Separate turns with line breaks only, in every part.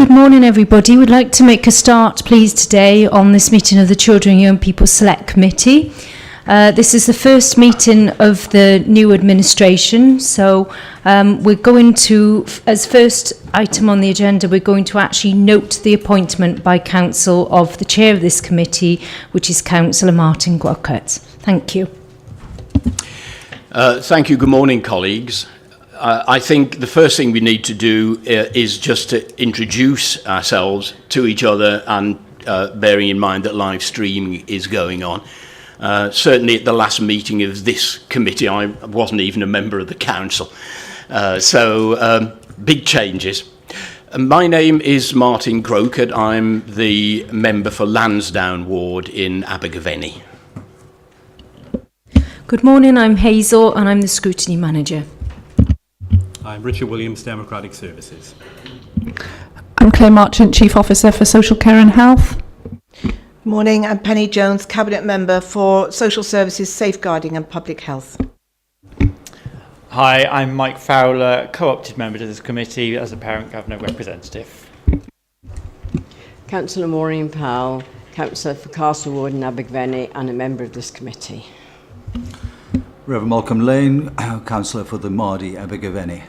Good morning, everybody. We'd like to make a start, please, today on this meeting of the Children and Young People Select Committee. This is the first meeting of the new administration, so we're going to, as first item on the agenda, we're going to actually note the appointment by Council of the Chair of this committee, which is Councillor Martin Gwalkert. Thank you.
Thank you. Good morning, colleagues. I think the first thing we need to do is just to introduce ourselves to each other, and bearing in mind that live streaming is going on. Certainly at the last meeting of this committee, I wasn't even a member of the council. So big changes. My name is Martin Gwalkert. I'm the member for Lansdowne Ward in Abergavenny.
Good morning, I'm Hazel and I'm the Scrutiny Manager.
I'm Richard Williams, Democratic Services.
I'm Claire Marchant, Chief Officer for Social Care and Health.
Good morning, I'm Penny Jones, Cabinet Member for Social Services, Safeguarding and Public Health.
Hi, I'm Mike Fowler, co-opted member to this committee as a Parent Governor representative.
Councillor Maureen Powell, Councillor for Castle Ward and Abergavenny and a member of this committee.
Reverend Malcolm Lane, Councillor for the Mardy, Abergavenny.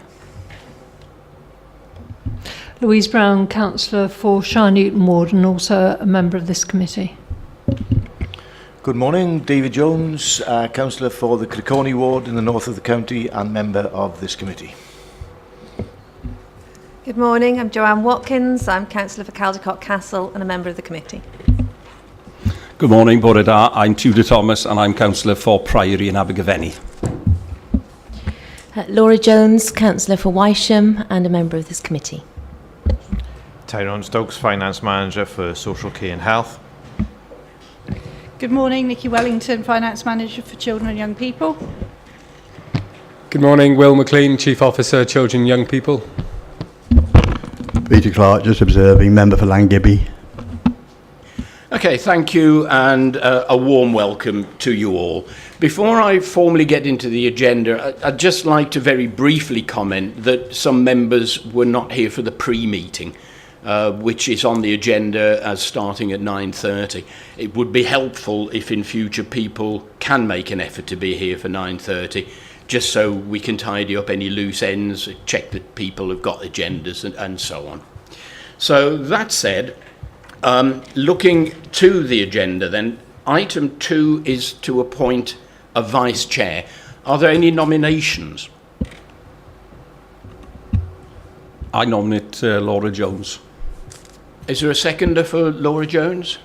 Louise Brown, Councillor for Shire Newton Ward and also a member of this committee.
Good morning, David Jones, Councillor for the Criconi Ward in the north of the county and member of this committee.
Good morning, I'm Joanne Watkins, I'm Councillor for Caldecott Castle and a member of the committee.
Good morning, Bore da. I'm Tudor Thomas and I'm Councillor for Priory in Abergavenny.
Laura Jones, Councillor for Wisham and a member of this committee.
Tyrone Stokes, Finance Manager for Social Care and Health.
Good morning, Nikki Wellington, Finance Manager for Children and Young People.
Good morning, Will McLean, Chief Officer, Children and Young People.
Peter Clark, just observing, Member for Langibby.
Okay, thank you, and a warm welcome to you all. Before I formally get into the agenda, I'd just like to very briefly comment that some members were not here for the pre-meeting, which is on the agenda as starting at 9:30. It would be helpful if in future people can make an effort to be here for 9:30, just so we can tidy up any loose ends, check that people have got agendas and so on. So that said, looking to the agenda then, item 2 is to appoint a vice chair. Are there any nominations?
I nominate Laura Jones.
Is there a seconder for Laura Jones?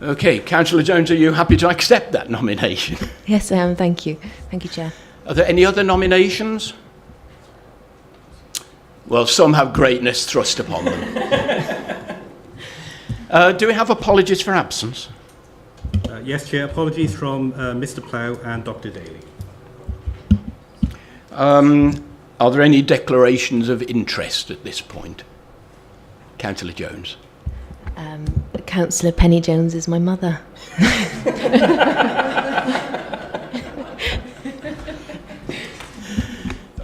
Okay, Councillor Jones, are you happy to accept that nomination?
Yes, I am. Thank you. Thank you, Chair.
Are there any other nominations? Well, some have greatness thrust upon them. Do we have apologies for absence?
Yes, Chair. Apologies from Mr. Plough and Dr. Daly.
Are there any declarations of interest at this point? Councillor Jones.
Councillor Penny Jones is my mother.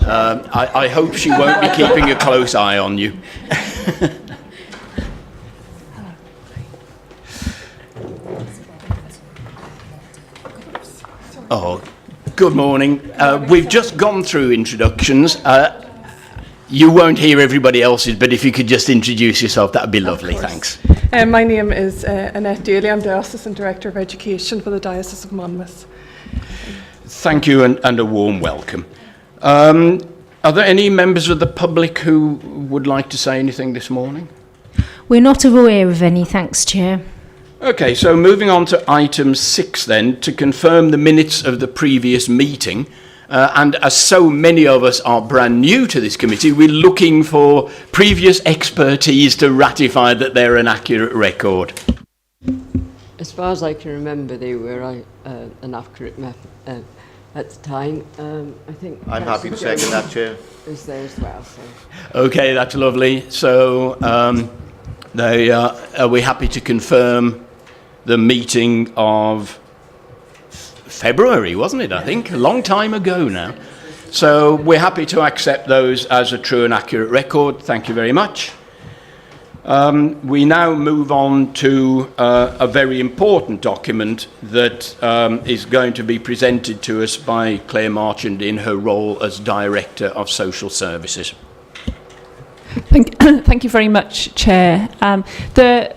I hope she won't be keeping a close eye on you. Oh, good morning. We've just gone through introductions. You won't hear everybody else's, but if you could just introduce yourself, that would be lovely. Thanks.
My name is Annette Daly. I'm the Assistant Director of Education for the Diocese of Monmouth.
Thank you and a warm welcome. Are there any members of the public who would like to say anything this morning?
We're not aware of any, thanks, Chair.
Okay, so moving on to item 6 then, to confirm the minutes of the previous meeting. And as so many of us are brand new to this committee, we're looking for previous expertise to ratify that they're an accurate record.
As far as I can remember, they were an accurate at the time. I think
I'm happy to second that, Chair.
Is there as well. So.
Okay, that's lovely. So are we happy to confirm the meeting of February, wasn't it, I think? A long time ago now. So we're happy to accept those as a true and accurate record. Thank you very much. We now move on to a very important document that is going to be presented to us by Claire Marchant in her role as Director of Social Services.
Thank you very much, Chair. The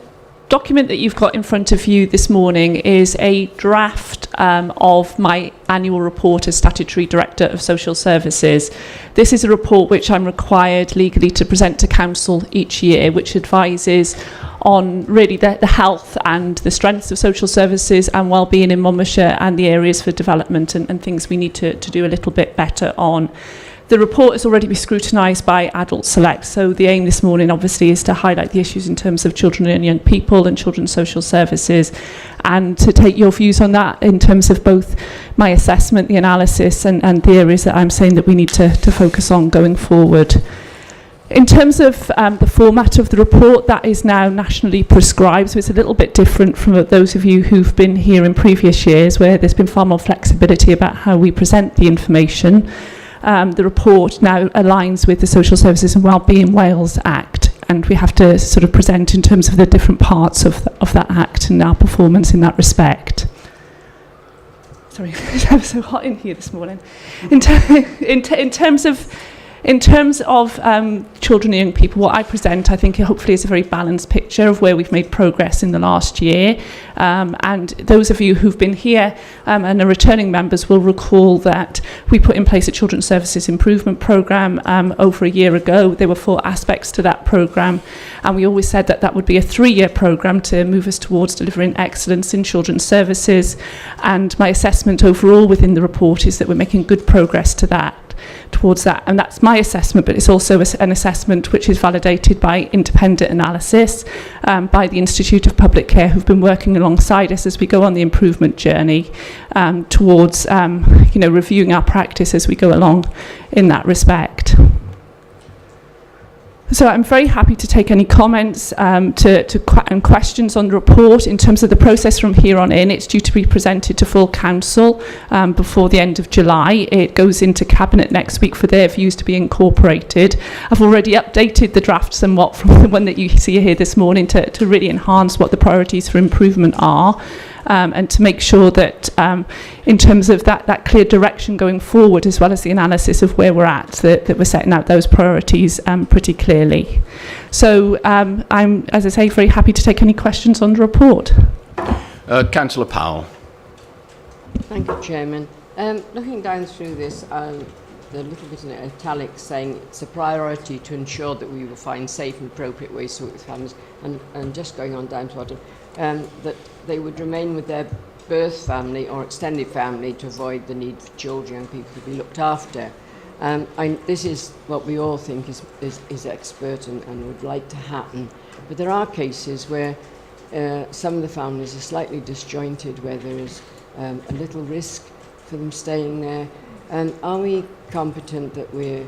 document that you've got in front of you this morning is a draft of my annual report as Statutory Director of Social Services. This is a report which I'm required legally to present to Council each year, which advises on really the health and the strengths of social services and wellbeing in Monmouthshire and the areas for development and things we need to do a little bit better on. The report has already been scrutinised by Adult Select, so the aim this morning obviously is to highlight the issues in terms of children and young people and children's social services, and to take your views on that in terms of both my assessment, the analysis and the areas that I'm saying that we need to focus on going forward. In terms of the format of the report, that is now nationally prescribed, so it's a little bit different from those of you who've been here in previous years where there's been far more flexibility about how we present the information. The report now aligns with the Social Services and Wellbeing Wales Act, and we have to sort of present in terms of the different parts of that Act and our performance in that respect. Sorry, it's so hot in here this morning. In terms of children and young people, what I present, I think, hopefully is a very balanced picture of where we've made progress in the last year. And those of you who've been here and are returning members will recall that we put in place a Children's Services Improvement Programme over a year ago. There were 4 aspects to that programme, and we always said that that would be a 3-year programme to move us towards delivering excellence in children's services. And my assessment overall within the report is that we're making good progress towards that, and that's my assessment, but it's also an assessment which is validated by independent analysis by the Institute of Public Care, who've been working alongside us as we go on the improvement journey towards reviewing our practice as we go along in that respect. So I'm very happy to take any comments and questions on the report. In terms of the process from here on in, it's due to be presented to full council before the end of July. It goes into Cabinet next week for their views to be incorporated. I've already updated the draft somewhat from the one that you see here this morning to really enhance what the priorities for improvement are. And to make sure that in terms of that clear direction going forward, as well as the analysis of where we're at, that we're setting out those priorities pretty clearly. So I'm, as I say, very happy to take any questions on the report.
Councillor Powell.
Thank you, Chairman. Looking down through this, the little bit in italics saying it's a priority to ensure that we will find safe and appropriate ways to work with families, and just going on down to what that they would remain with their birth family or extended family to avoid the need for children and people to be looked after. This is what we all think is expert and would like to happen. But there are cases where some of the families are slightly disjointed, where there is a little risk for them staying there. And are we competent that we're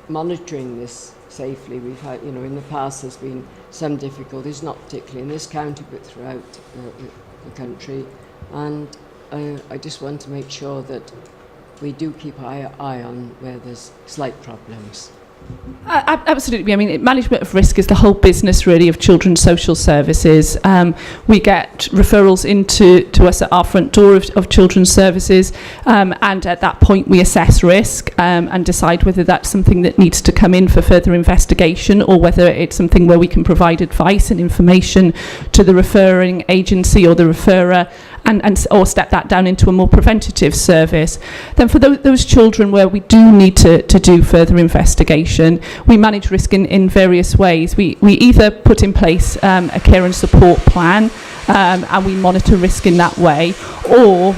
monitoring this safely? We've had, in the past there's been some difficulties, not particularly in this county, but throughout the country. And I just want to make sure that we do keep eye on where there's slight problems.
Absolutely. I mean, management of risk is the whole business, really, of children's social services. We get referrals to us at our front door of children's services, and at that point we assess risk and decide whether that's something that needs to come in for further investigation, or whether it's something where we can provide advice and information to the referring agency or the referrer, or step that down into a more preventative service. Then for those children where we do need to do further investigation, we manage risk in various ways. We either put in place a care and support plan, and we monitor risk in that way, or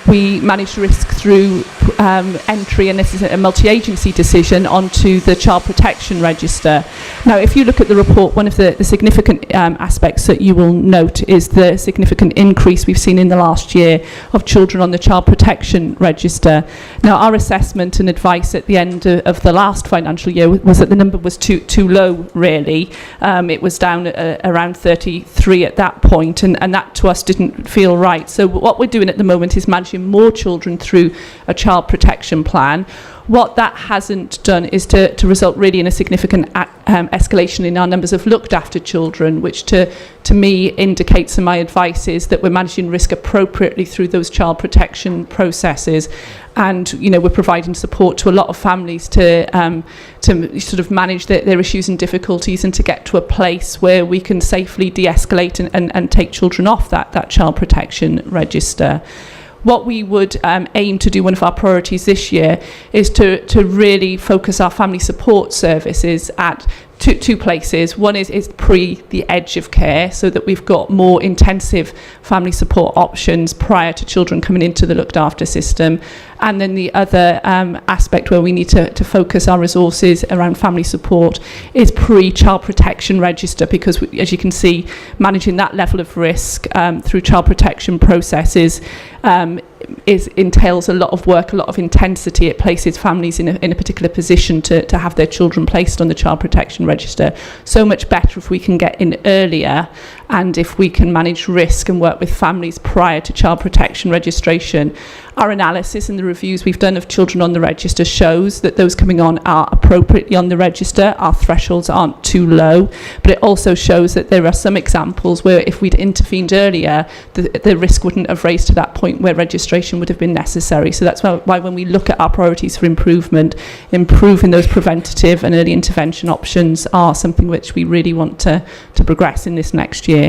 we manage risk through entry, and this is a multi-agency decision, onto the Child Protection Register. Now, if you look at the report, one of the significant aspects that you will note is the significant increase we've seen in the last year of children on the Child Protection Register. Now, our assessment and advice at the end of the last financial year was that the number was too low, really. It was down around 33 at that point, and that to us didn't feel right. So what we're doing at the moment is managing more children through a child protection plan. What that hasn't done is to result really in a significant escalation in our numbers of looked after children, which to me indicates, and my advice is that we're managing risk appropriately through those child protection processes. And we're providing support to a lot of families to sort of manage their issues and difficulties, and to get to a place where we can safely de-escalate and take children off that child protection register. What we would aim to do, one of our priorities this year, is to really focus our family support services at two places. One is pre the edge of care, so that we've got more intensive family support options prior to children coming into the looked after system. And then the other aspect where we need to focus our resources around family support is pre-child protection register, because as you can see, managing that level of risk through child protection processes entails a lot of work, a lot of intensity. It places families in a particular position to have their children placed on the child protection register. So much better if we can get in earlier, and if we can manage risk and work with families prior to child protection registration. Our analysis and the reviews we've done of children on the register shows that those coming on are appropriately on the register. Our thresholds aren't too low, but it also shows that there are some examples where if we'd intervened earlier, the risk wouldn't have raised to that point where registration would have been necessary. So that's why when we look at our priorities for improvement, improving those preventative and early intervention options are something which we really want to progress in this next year.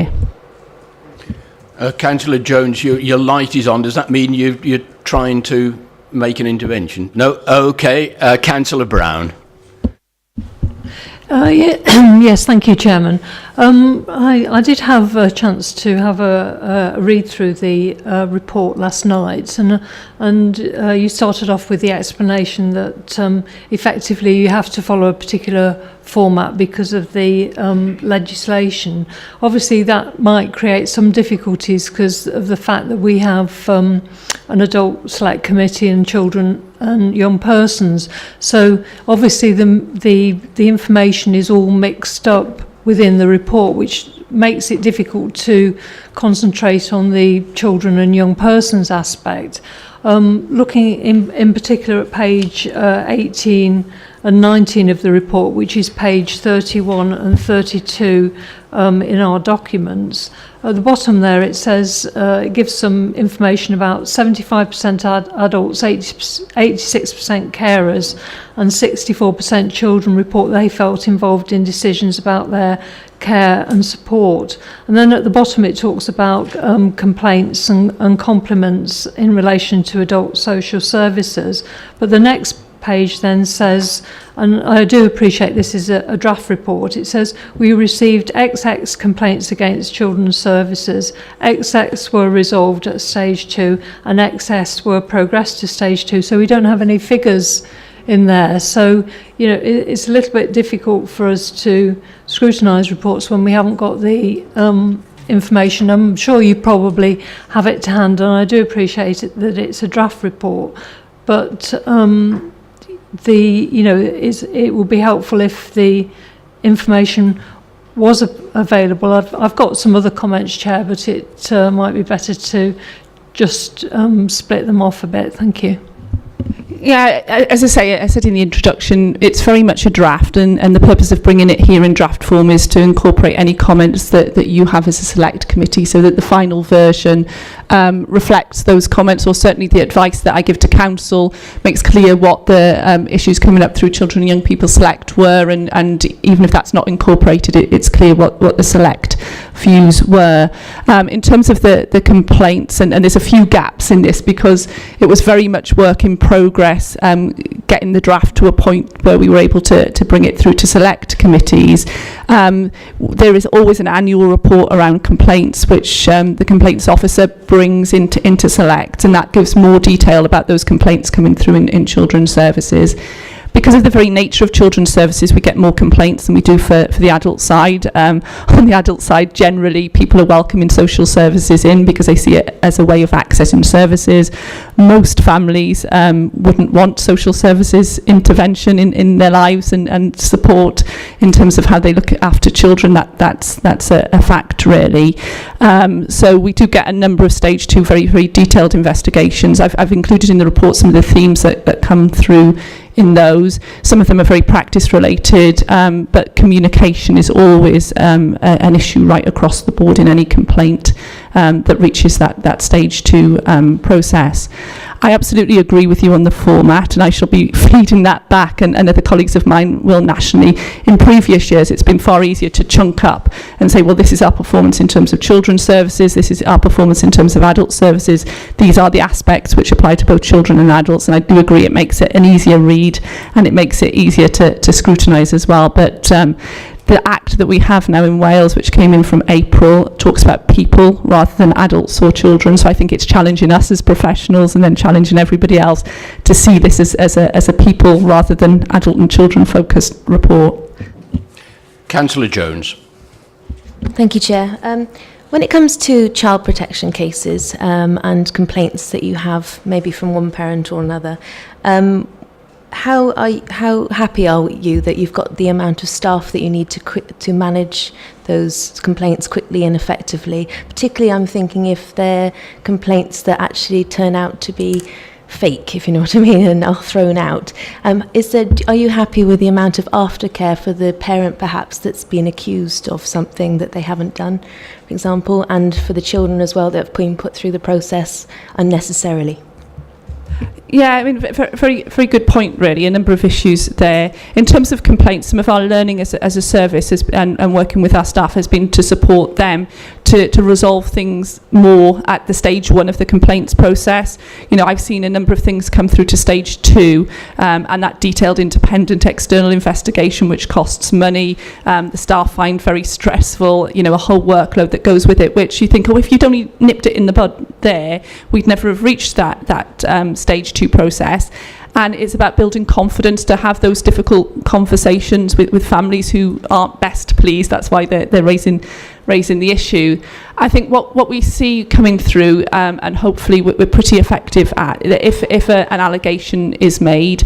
Councillor Jones, your light is on. Does that mean you're trying to make an intervention? No? Okay. Councillor Brown.
Yes, thank you, Chairman. I did have a chance to have a read through the report last night, and you started off with the explanation that effectively you have to follow a particular format because of the legislation. Obviously, that might create some difficulties because of the fact that we have an adult select committee and children and young persons. So obviously the information is all mixed up within the report, which makes it difficult to concentrate on the children and young persons aspect. Looking in particular at page 18 and 19 of the report, which is page 31 and 32 in our documents. At the bottom there it says, it gives some information about 75% adults, 86% carers and 64% children report they felt involved in decisions about their care and support. And then at the bottom it talks about complaints and compliments in relation to adult social services. But the next page then says, and I do appreciate this is a draft report, it says we received XX complaints against children's services, XX were resolved at stage 2 and XS were progressed to stage 2. So we don't have any figures in there. So, it's a little bit difficult for us to scrutinise reports when we haven't got the information. I'm sure you probably have it to hand, and I do appreciate it that it's a draft report, but it would be helpful if the information was available. I've got some other comments, Chair, but it might be better to just split them off a bit. Thank you.
Yeah, as I said in the introduction, it's very much a draft, and the purpose of bringing it here in draft form is to incorporate any comments that you have as a select committee, so that the final version reflects those comments, or certainly the advice that I give to council makes clear what the issues coming up through Children and Young People Select were, and even if that's not incorporated, it's clear what the select views were. In terms of the complaints, and there's a few gaps in this because it was very much work in progress, getting the draft to a point where we were able to bring it through to select committees. There is always an annual report around complaints, which the complaints officer brings into select, and that gives more detail about those complaints coming through in children's services. Because of the very nature of children's services, we get more complaints than we do for the adult side. On the adult side, generally, people are welcoming social services in because they see it as a way of accessing services. Most families wouldn't want social services intervention in their lives and support in terms of how they look after children. That's a fact, really. So we do get a number of stage 2 very, very detailed investigations. I've included in the report some of the themes that come through in those. Some of them are very practice related, but communication is always an issue right across the board in any complaint that reaches that stage 2 process. I absolutely agree with you on the format, and I shall be feeding that back, and other colleagues of mine will nationally. In previous years, it's been far easier to chunk up and say, well, this is our performance in terms of children's services, this is our performance in terms of adult services, these are the aspects which apply to both children and adults, and I do agree it makes it an easier read, and it makes it easier to scrutinise as well. But the Act that we have now in Wales, which came in from April, talks about people rather than adults or children. So I think it's challenging us as professionals and then challenging everybody else to see this as a people rather than adult and children focused report.
Councillor Jones.
Thank you, Chair. When it comes to child protection cases and complaints that you have, maybe from one parent or another, how happy are you that you've got the amount of staff that you need to manage those complaints quickly and effectively? Particularly, I'm thinking if they're complaints that actually turn out to be fake, if you know what I mean, and are thrown out. Are you happy with the amount of aftercare for the parent, perhaps, that's been accused of something that they haven't done, for example, and for the children as well that have been put through the process unnecessarily?
Yeah, I mean, very, very good point, really. A number of issues there. In terms of complaints, some of our learning as a service and working with our staff has been to support them to resolve things more at the stage 1 of the complaints process. You know, I've seen a number of things come through to stage 2, and that detailed independent external investigation, which costs money, the staff find very stressful, you know, a whole workload that goes with it, which you think, oh, if you'd only nipped it in the bud there, we'd never have reached that stage 2 process. And it's about building confidence to have those difficult conversations with families who aren't best pleased. That's why they're raising the issue. I think what we see coming through, and hopefully we're pretty effective at, if an allegation is made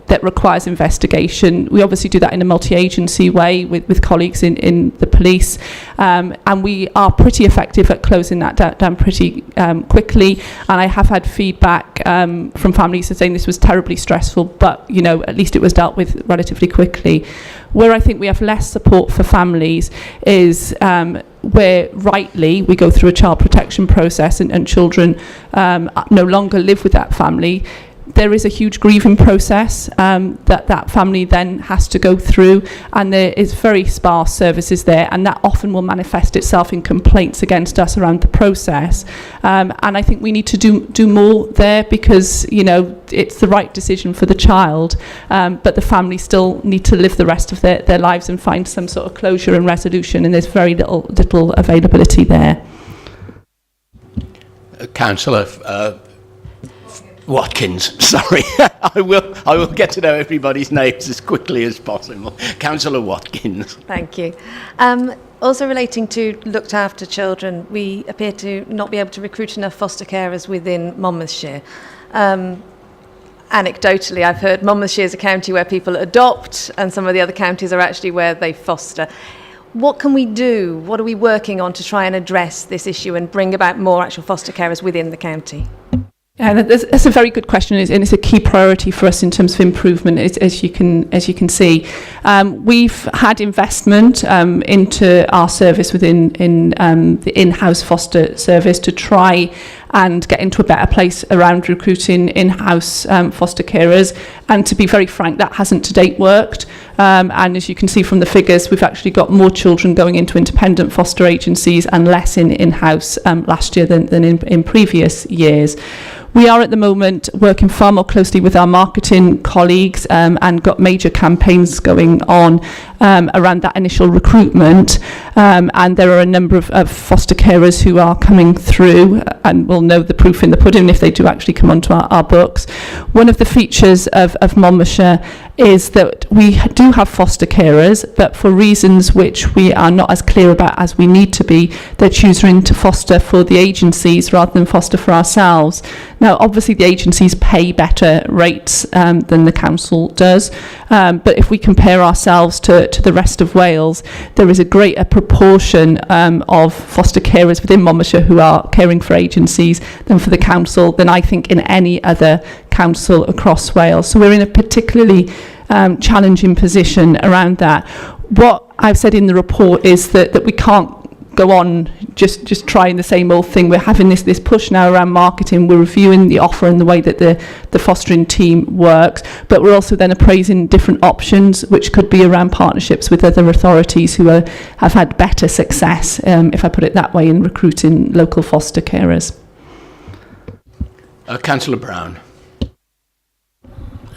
that requires investigation, we obviously do that in a multi-agency way with colleagues in the police, and we are pretty effective at closing that down pretty quickly. And I have had feedback from families saying this was terribly stressful, but you know, at least it was dealt with relatively quickly. Where I think we have less support for families is where rightly we go through a child protection process and children no longer live with that family. There is a huge grieving process that family then has to go through, and there is very sparse services there, and that often will manifest itself in complaints against us around the process. And I think we need to do more there, because you know it's the right decision for the child, but the family still need to live the rest of their lives and find some sort of closure and resolution, and there's very little availability there.
Councillor Watkins, sorry. I will get to know everybody's names as quickly as possible. Councillor Watkins.
Thank you. Also relating to looked after children, we appear to not be able to recruit enough foster carers within Monmouthshire. Anecdotally, I've heard Monmouthshire is a county where people adopt, and some of the other counties are actually where they foster. What can we do? What are we working on to try and address this issue and bring about more actual foster carers within the county?
Yeah, that's a very good question, and it's a key priority for us in terms of improvement, as you can see. We've had investment into our service within the in-house foster service to try and get into a better place around recruiting in-house foster carers. And to be very frank, that hasn't to date worked. And as you can see from the figures, we've actually got more children going into independent foster agencies and less in-house last year than in previous years. We are at the moment working far more closely with our marketing colleagues and got major campaigns going on around that initial recruitment. And there are a number of foster carers who are coming through and will know the proof in the pudding if they do actually come onto our books. One of the features of Monmouthshire is that we do have foster carers, but for reasons which we are not as clear about as we need to be, they're choosing to foster for the agencies rather than foster for ourselves. Now, obviously, the agencies pay better rates than the council does, but if we compare ourselves to to the rest of Wales, there is a greater proportion of foster carers within Monmouthshire who are caring for agencies than for the council, than I think in any other council across Wales. So we're in a particularly challenging position around that. What I've said in the report is that we can't go on just trying the same old thing. We're having this push now around marketing. We're reviewing the offer and the way that the fostering team works, but we're also then appraising different options, which could be around partnerships with other authorities who have had better success, if I put it that way, in recruiting local foster carers.
Councillor Brown.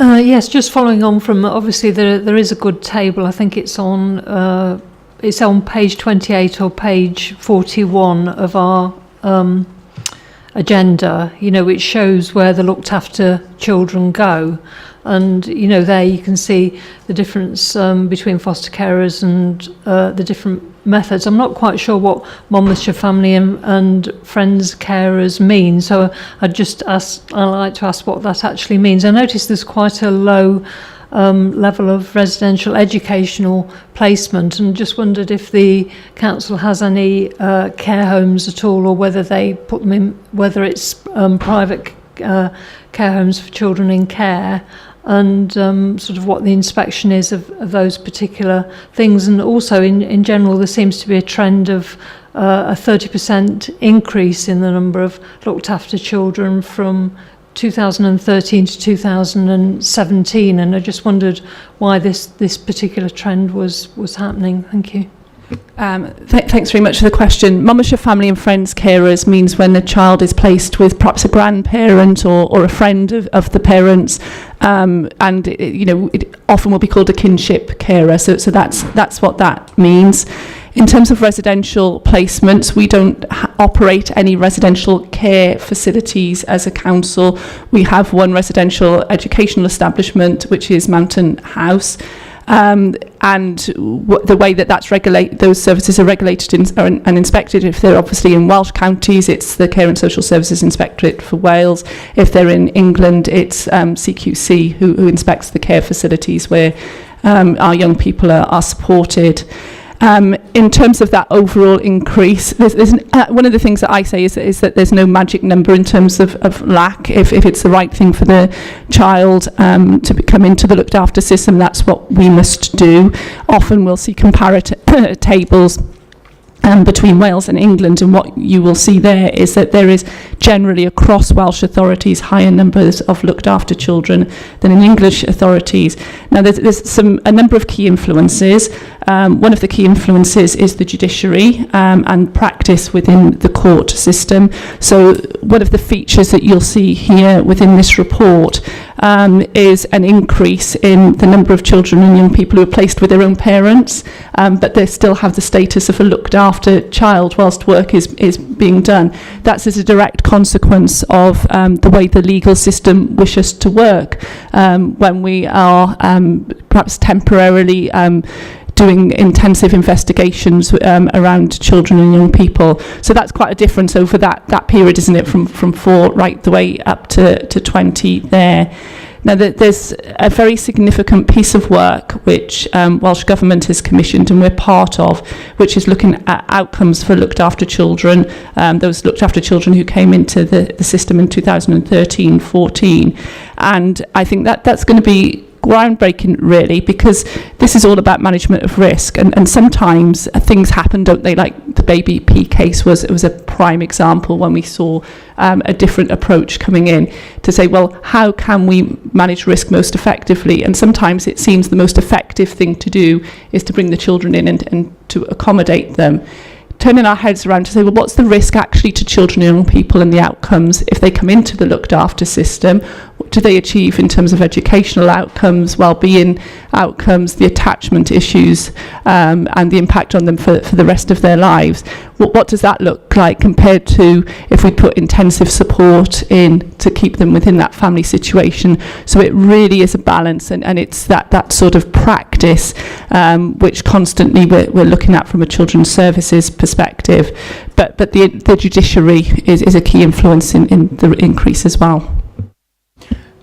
Yes, just following on from, obviously there is a good table. I think it's on page 28 or page 41 of our agenda, which shows where the looked after children go. And, there you can see the difference between foster carers and the different methods. I'm not quite sure what Monmouthshire Family and Friends carers mean, so I'd like to ask what that actually means. I noticed there's quite a low level of residential educational placement, and just wondered if the council has any care homes at all, or whether they put them in, whether it's private care homes for children in care, and sort of what the inspection is of those particular things. And also in general, there seems to be a trend of a 30% increase in the number of looked after children from 2013 to 2017, and I just wondered why this particular trend was happening. Thank you.
Thanks very much for the question. Monmouthshire Family and Friends carers means when the child is placed with perhaps a grandparent or a friend of the parents, and it often will be called a kinship carer. So that's what that means. In terms of residential placements, we don't operate any residential care facilities as a council. We have one residential educational establishment, which is Mountain House. And the way that's those services are regulated and inspected, if they're obviously in Welsh counties, it's the Care and Social Services Inspectorate for Wales. If they're in England, it's CQC who inspects the care facilities where our young people are supported. In terms of that overall increase, there's one of the things that I say is that there's no magic number in terms of lack. If it's the right thing for the child to come into the looked after system, that's what we must do. Often we'll see comparative tables between Wales and England, and what you will see there is that there is generally across Welsh authorities higher numbers of looked after children than in English authorities. Now there's a number of key influences. One of the key influences is the judiciary and practice within the court system. So one of the features that you'll see here within this report is an increase in the number of children and young people who are placed with their own parents, but they still have the status of a looked after child whilst work is being done. That's as a direct consequence of the way the legal system wishes to work when we are perhaps temporarily doing intensive investigations around children and young people. So that's quite a difference over that period, isn't it, from 4 right the way up to 20 there. Now, there's a very significant piece of work which Welsh Government has commissioned and we're part of, which is looking at outcomes for looked after children, those looked after children who came into the system in 2013-14. And I think that's going to be groundbreaking, really, because this is all about management of risk, and sometimes things happen, don't they? Like the baby P case was a prime example when we saw a different approach coming in to say, well, how can we manage risk most effectively? And sometimes it seems the most effective thing to do is to bring the children in and to accommodate them. Turning our heads around to say, well, what's the risk actually to children and young people and the outcomes if they come into the looked after system? What do they achieve in terms of educational outcomes, well-being outcomes, the attachment issues, and the impact on them for the rest of their lives? What does that look like compared to if we put intensive support in to keep them within that family situation? So it really is a balance, and it's that sort of practice which constantly we're looking at from a children's services perspective. But the judiciary is a key influence in the increase as well.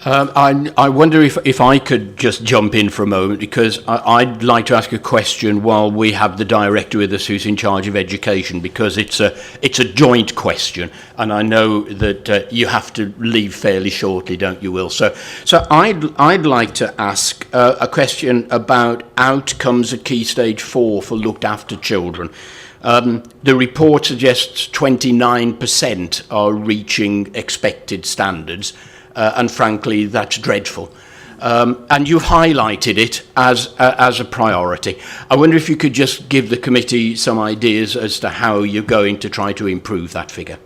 I wonder if I could just jump in for a moment, because I'd like to ask a question while we have the director with us who's in charge of education, because it's a joint question, and I know that you have to leave fairly shortly, don't you, Will? So I'd like to ask a question about outcomes at Key Stage 4 for looked after children. The report suggests 29% are reaching expected standards. And frankly, that's dreadful. And you've highlighted it as a priority. I wonder if you could just give the committee some ideas as to how you're going to try to improve that figure.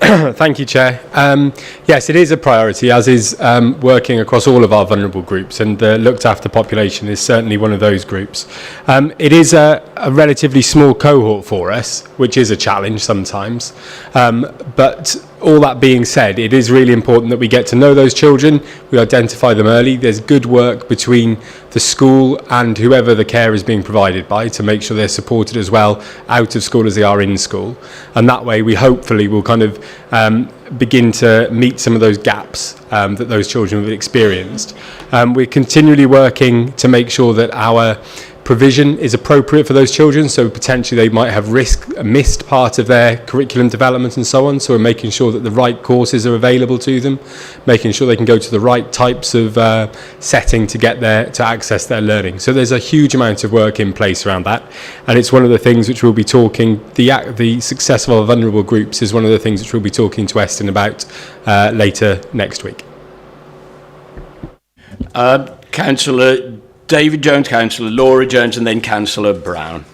Thank you, Chair. Yes, it is a priority, as is working across all of our vulnerable groups, and the looked after population is certainly one of those groups. It is a relatively small cohort for us, which is a challenge sometimes, but all that being said, it is really important that we get to know those children, we identify them early. There's good work between the school and whoever the care is being provided by to make sure they're supported as well out of school as they are in school. And that way we hopefully will kind of begin to meet some of those gaps that those children have experienced. We're continually working to make sure that our provision is appropriate for those children, so potentially they might have missed part of their curriculum development and so on, so we're making sure that the right courses are available to them, making sure they can go to the right types of setting to get there to access their learning. So there's a huge amount of work in place around that, and it's one of the things which we'll be talking, the success of our vulnerable groups is one of the things which we'll be talking to Eston about later next week.
Councillor David Jones, Councillor Laura Jones, and then Councillor Brown.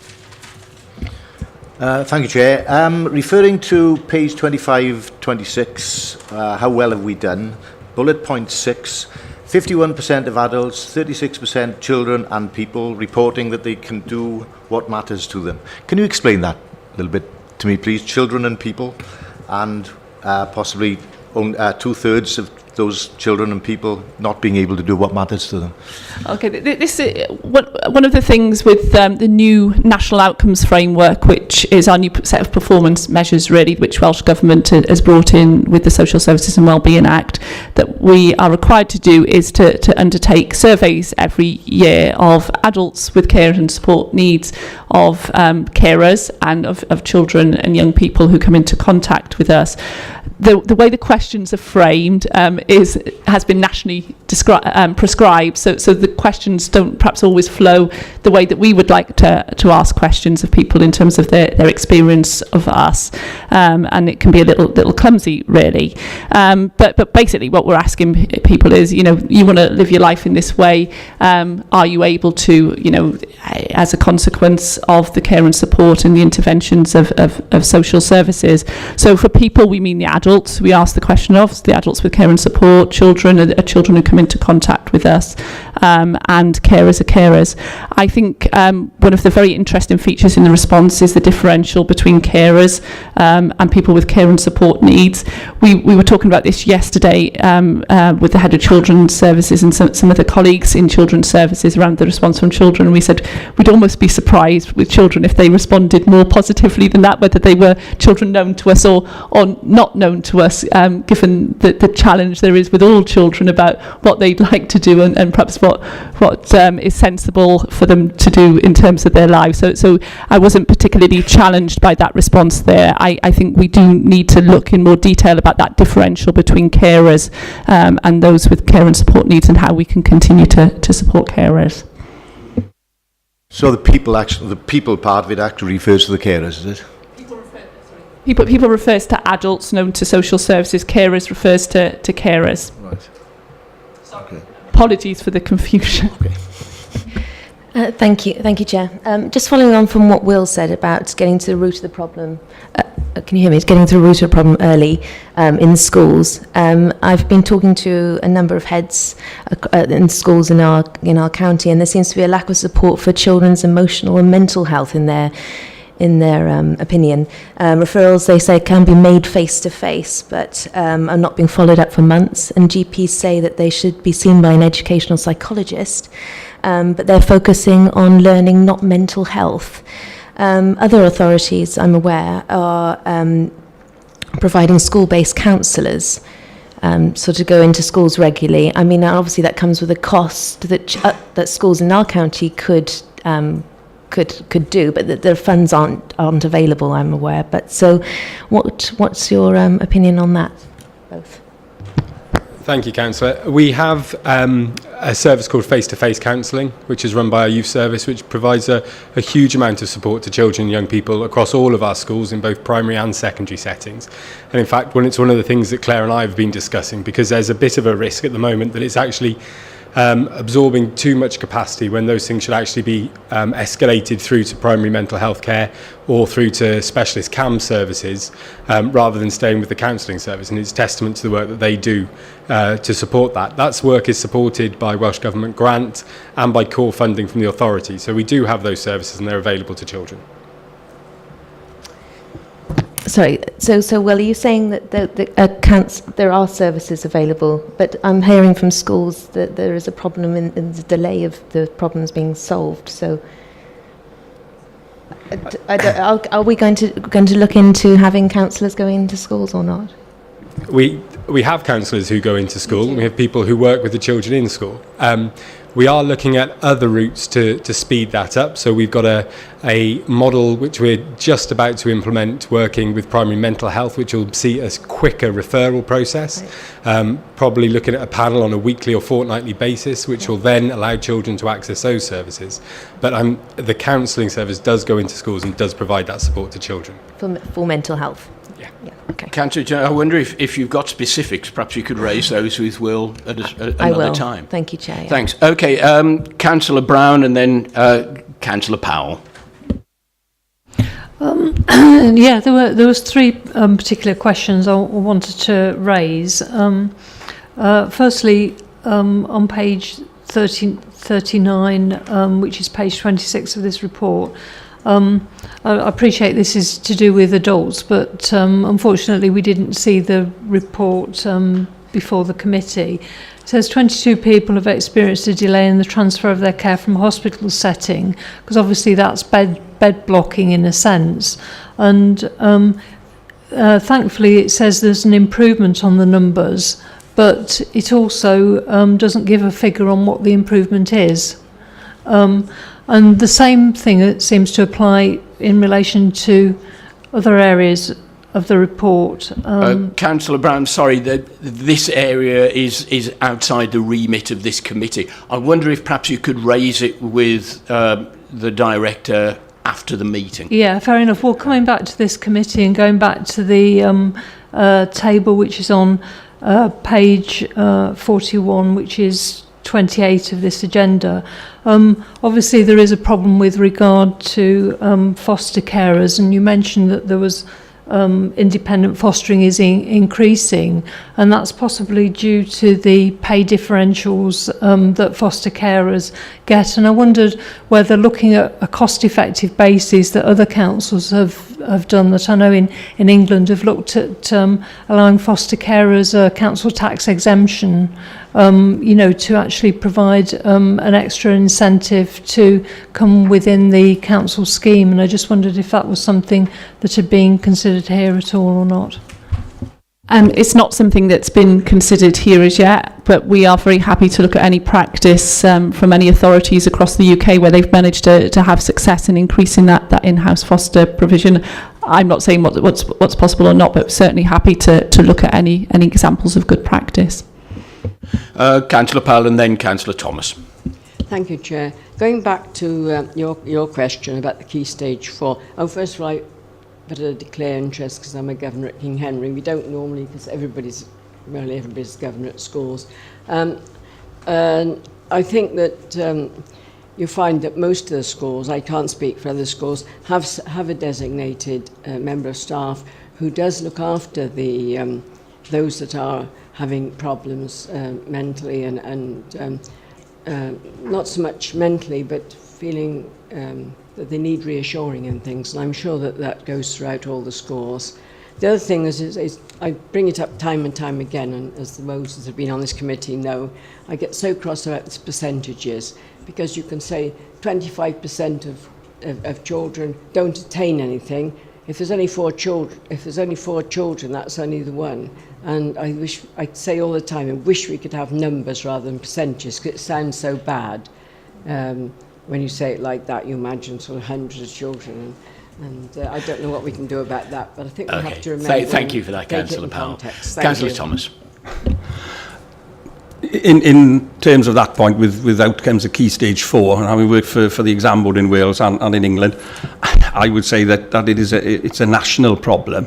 Thank you, Chair. Referring to page 25-26, how well have we done? Bullet point 6, 51% of adults, 36% children and people reporting that they can do what matters to them. Can you explain that a little bit to me, please? Children and people, and possibly 2/3 of those children and people not being able to do what matters to them.
Okay, this is one of the things with the new National Outcomes Framework, which is our new set of performance measures, really, which Welsh Government has brought in with the Social Services and Wellbeing Act, that we are required to do is to undertake surveys every year of adults with care and support needs, of carers and of children and young people who come into contact with us. The way the questions are framed has been nationally prescribed, so the questions don't perhaps always flow the way that we would like to ask questions of people in terms of their experience of us, and it can be a little clumsy, really. But basically, what we're asking people is, you want to live your life in this way. Are you able to, as a consequence of the care and support and the interventions of social services? So for people, we mean the adults. We ask the question of the adults with care and support, children are children who come into contact with us, and carers are carers. I think one of the very interesting features in the response is the differential between carers and people with care and support needs. We were talking about this yesterday with the head of children's services and some of the colleagues in children's services around the response from children. We said we'd almost be surprised with children if they responded more positively than that, whether they were children known to us or not known to us, given the challenge there is with all children about what they'd like to do and perhaps what is sensible for them to do in terms of their lives. So I wasn't particularly challenged by that response there. I think we do need to look in more detail about that differential between carers and those with care and support needs, and how we can continue to support carers.
So the people part of it actually refers to the carers, is it?
People refers to adults known to social services. Carers refers to carers.
Right. Okay.
Apologies for the confusion.
Okay.
Thank you, Chair. Just following on from what Will said about getting to the root of the problem. Can you hear me? It's getting to the root of the problem early in schools. I've been talking to a number of heads in schools in our county, and there seems to be a lack of support for children's emotional and mental health in their opinion. Referrals, they say, can be made face-to-face, but are not being followed up for months, and GPs say that they should be seen by an educational psychologist, but they're focusing on learning, not mental health. Other authorities, I'm aware, are providing school-based counsellors sort of go into schools regularly. I mean, obviously that comes with a cost that schools in our county could do, but the funds aren't available, I'm aware. But so, what's your opinion on that? Both.
Thank you, Councillor. We have a service called Face-to-Face Counselling, which is run by our youth service, which provides a huge amount of support to children and young people across all of our schools in both primary and secondary settings. And in fact, it's one of the things that Claire and I have been discussing, because there's a bit of a risk at the moment that it's actually absorbing too much capacity when those things should actually be escalated through to primary mental health care or through to specialist CAM services rather than staying with the counselling service. And it's testament to the work that they do to support that. That work is supported by Welsh Government grant and by core funding from the authority. So we do have those services and they're available to children.
Sorry, so Will, are you saying that there are services available, but I'm hearing from schools that there is a problem in the delay of the problems being solved. So, are we going to look into having counsellors going into schools or not?
We have counsellors who go into school. We have people who work with the children in school. We are looking at other routes to speed that up. So we've got a model which we're just about to implement, working with primary mental health, which will see a quicker referral process. Right. Probably looking at a panel on a weekly or fortnightly basis, which will then allow children to access those services. But the counselling service does go into schools and does provide that support to children.
For mental health?
Yeah.
Okay.
Councillor Jones, I wonder if you've got specifics, perhaps you could raise those with Will at another time.
Thank you, Chair. Yeah.
Thanks. Okay, Councillor Brown and then Councillor Powell.
Yeah, there was three particular questions I wanted to raise. Firstly, on page 39, which is page 26 of this report, I appreciate this is to do with adults, but unfortunately we didn't see the report before the committee. It says 22 people have experienced a delay in the transfer of their care from a hospital setting, because obviously that's bed blocking in a sense. And thankfully it says there's an improvement on the numbers, but it also doesn't give a figure on what the improvement is. And the same thing it seems to apply in relation to other areas of the report.
Councillor Brown, sorry, this area is outside the remit of this committee. I wonder if perhaps you could raise it with the director after the meeting.
Yeah, fair enough. Well, coming back to this committee and going back to the table which is on page 41, which is 28 of this agenda. Obviously there is a problem with regard to foster carers, and you mentioned that there was independent fostering is increasing, and that's possibly due to the pay differentials that foster carers get. And I wondered whether, looking at a cost-effective basis that other councils have done, that I know in England have looked at allowing foster carers a council tax exemption, to actually provide an extra incentive to come within the council scheme. And I just wondered if that was something that had been considered here at all or not.
It's not something that's been considered here as yet, but we are very happy to look at any practice from any authorities across the UK where they've managed to have success in increasing that in-house foster provision. I'm not saying what's possible or not, but certainly happy to look at any examples of good practice.
Councillor Powell and then Councillor Thomas.
Thank you, Chair. Going back to your question about the Key Stage 4. First of all, I better declare interest because I'm a governor at King Henry. We don't normally, because everybody's governor at schools. And I think that you find that most of the schools, I can't speak for other schools, have a designated member of staff who does look after the those that are having problems mentally and not so much mentally, but feeling that they need reassuring and things. And I'm sure that goes throughout all the schools. The other thing is I bring it up time and time again, and as the most that have been on this committee know, I get so cross about these percentages, because you can say 25% of children don't attain anything, if there's only 4 children, that's only the one. And I say all the time, I wish we could have numbers rather than percentages, because it sounds so bad. When you say it like that, you imagine sort of hundreds of children. And I don't know what we can do about that, but I think we have to remember.
Thank you for that, Councillor Powell. Councillor Thomas.
In terms of that point, with outcomes at Key Stage 4, and having worked for the exam board in Wales and in England, I would say that it's a national problem,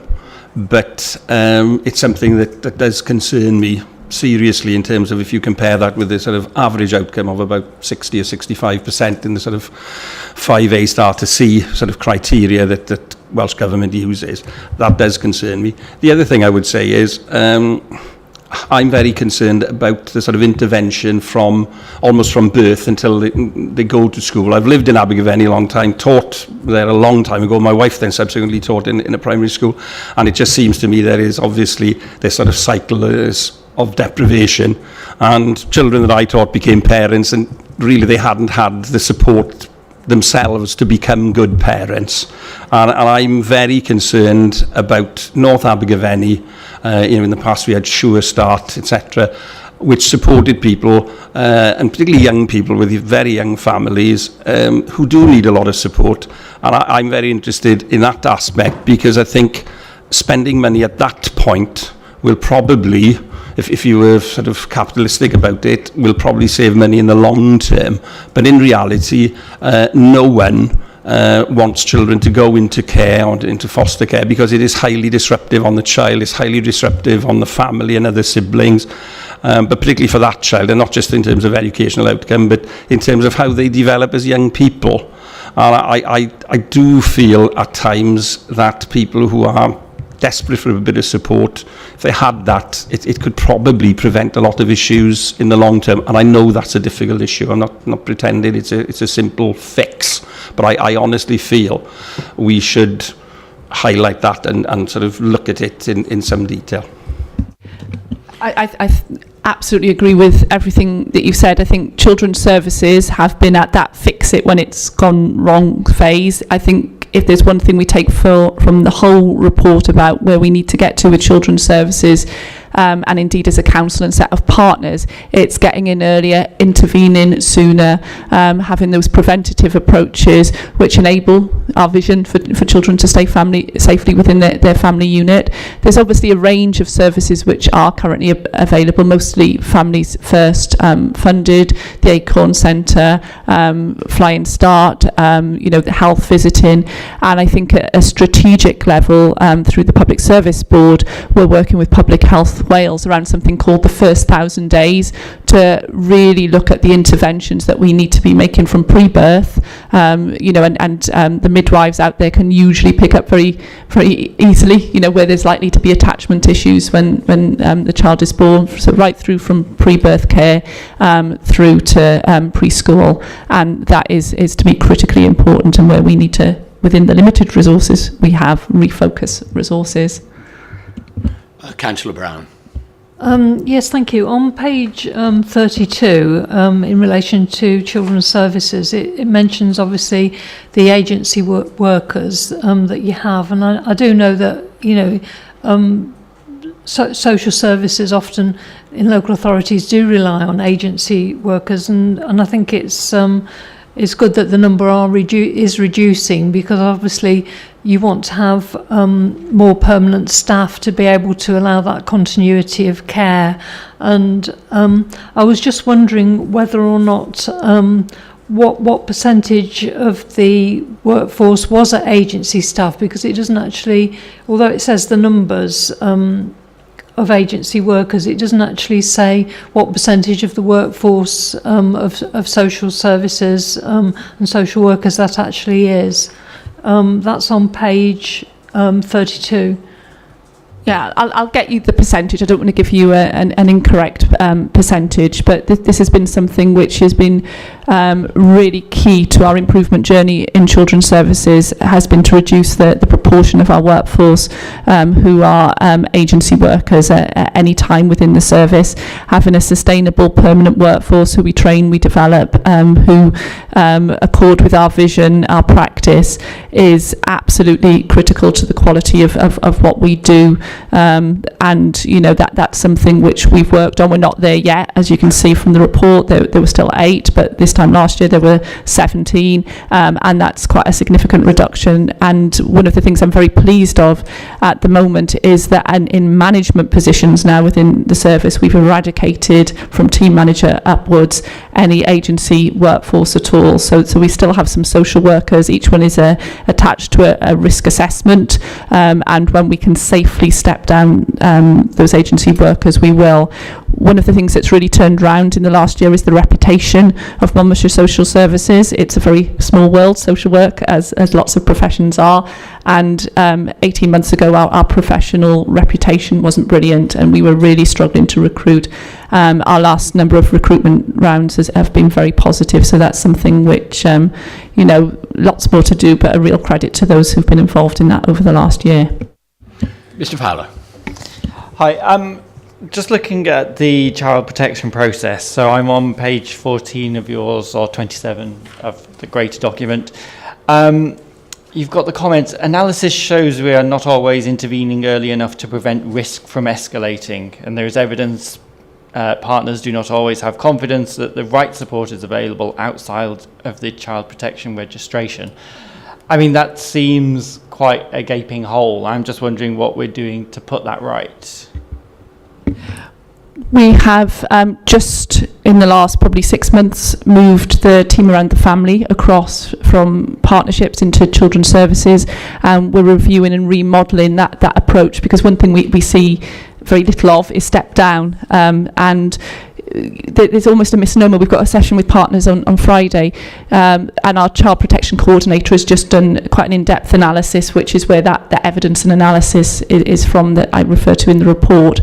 but it's something that does concern me seriously in terms of if you compare that with the sort of average outcome of about 60 or 65% in the sort of 5A start to C sort of criteria that Welsh Government uses. That does concern me. The other thing I would say is I'm very concerned about the sort of intervention almost from birth until they go to school. I've lived in Abergavenny a long time, taught there a long time ago. My wife then subsequently taught in a primary school, and it just seems to me there is obviously this sort of cycle of deprivation, and children that I taught became parents, and really they hadn't had the support themselves to become good parents. And I'm very concerned about North Abergavenny. In the past we had Sure Start, etc., which supported people, and particularly young people with very young families who do need a lot of support. And I'm very interested in that aspect, because I think spending money at that point will probably, if you were sort of capitalistic about it, will probably save money in the long term. But in reality, no one wants children to go into care or into foster care, because it is highly disruptive on the child, it's highly disruptive on the family and other siblings, but particularly for that child, and not just in terms of educational outcome, but in terms of how they develop as young people. And I do feel at times that people who are desperate for a bit of support, if they had that, it could probably prevent a lot of issues in the long term. And I know that's a difficult issue. I'm not pretending it's a simple fix, but I honestly feel we should highlight that and sort of look at it in some detail.
I absolutely agree with everything that you've said. I think children's services have been at that fix it when it's gone wrong phase. I think if there's one thing we take from the whole report about where we need to get to with children's services, and indeed as a council and set of partners, it's getting in earlier, intervening sooner, having those preventative approaches which enable our vision for children to stay safely within their family unit. There's obviously a range of services which are currently available, mostly Families First funded, the Acorn Centre, Flying Start, the health visiting, and I think at a strategic level through the Public Service Board, we're working with Public Health Wales around something called the first 1,000 days to really look at the interventions that we need to be making from pre-birth, and the midwives out there can usually pick up very, very easily, where there's likely to be attachment issues when the child is born, so right through from pre-birth care through to preschool, and that is to be critically important, and where we need to, within the limited resources we have, refocus resources.
Councillor Brown.
Yes, thank you. On page 32, in relation to children's services, it mentions obviously the agency workers that you have, and I do know that social services often in local authorities do rely on agency workers, and I think it's good that the number is reducing, because obviously you want to have more permanent staff to be able to allow that continuity of care. And I was just wondering whether or not what percentage of the workforce was at agency staff, because it doesn't actually, although it says the numbers of agency workers, it doesn't actually say what percentage of the workforce of social services and social workers that actually is. That's on page 32.
Yeah, I'll get you the percentage. I don't want to give you an incorrect percentage, but this has been something which has been really key to our improvement journey in children's services, has been to reduce the proportion proportion of our workforce who are agency workers at any time within the service. Having a sustainable permanent workforce who we train, we develop, who accord with our vision, our practice, is absolutely critical to the quality of what we do. And you know, that's something which we've worked on. We're not there yet, as you can see from the report. There were still 8, but this time last year there were 17, and that's quite a significant reduction. And one of the things I'm very pleased of at the moment is that in management positions now within the service, we've eradicated from team manager upwards any agency workforce at all. So we still have some social workers. Each one is attached to a risk assessment, and when we can safely step down those agency workers, we will. One of the things that's really turned round in the last year is the reputation of Monmouthshire Social Services. It's a very small world, social work, as lots of professions are. And 18 months ago, our professional reputation wasn't brilliant, and we were really struggling to recruit. Our last number of recruitment rounds have been very positive, so that's something which, you know, lots more to do, but a real credit to those who've been involved in that over the last year.
Mr. Fowler.
Hi, just looking at the child protection process. So I'm on page 14 of yours, or 27 of the greater document. You've got the comments. Analysis shows we are not always intervening early enough to prevent risk from escalating, and there is evidence partners do not always have confidence that the right support is available outside of the child protection registration. I mean, that seems quite a gaping hole. I'm just wondering what we're doing to put that right.
We have just in the last probably 6 months moved the team around the family across from partnerships into children's services, and we're reviewing and remodelling that approach, because one thing we see very little of is step down, and there's almost a misnomer. We've got a session with partners on Friday, and our child protection coordinator has just done quite an in-depth analysis, which is where that evidence and analysis is from, that I refer to in the report,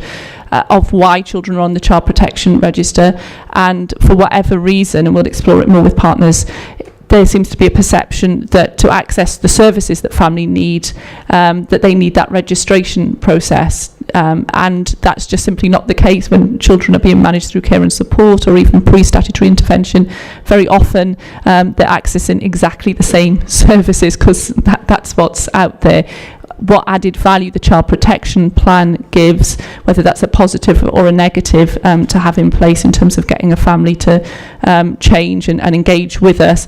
of why children are on the child protection register. And for whatever reason, and we'll explore it more with partners, there seems to be a perception that to access the services that family need, that they need that registration process, and that's just simply not the case. When children are being managed through care and support, or even pre-statutory intervention, very often they're accessing exactly the same services, because that's what's out there. What added value the child protection plan gives, whether that's a positive or a negative, to have in place in terms of getting a family to change and engage with us,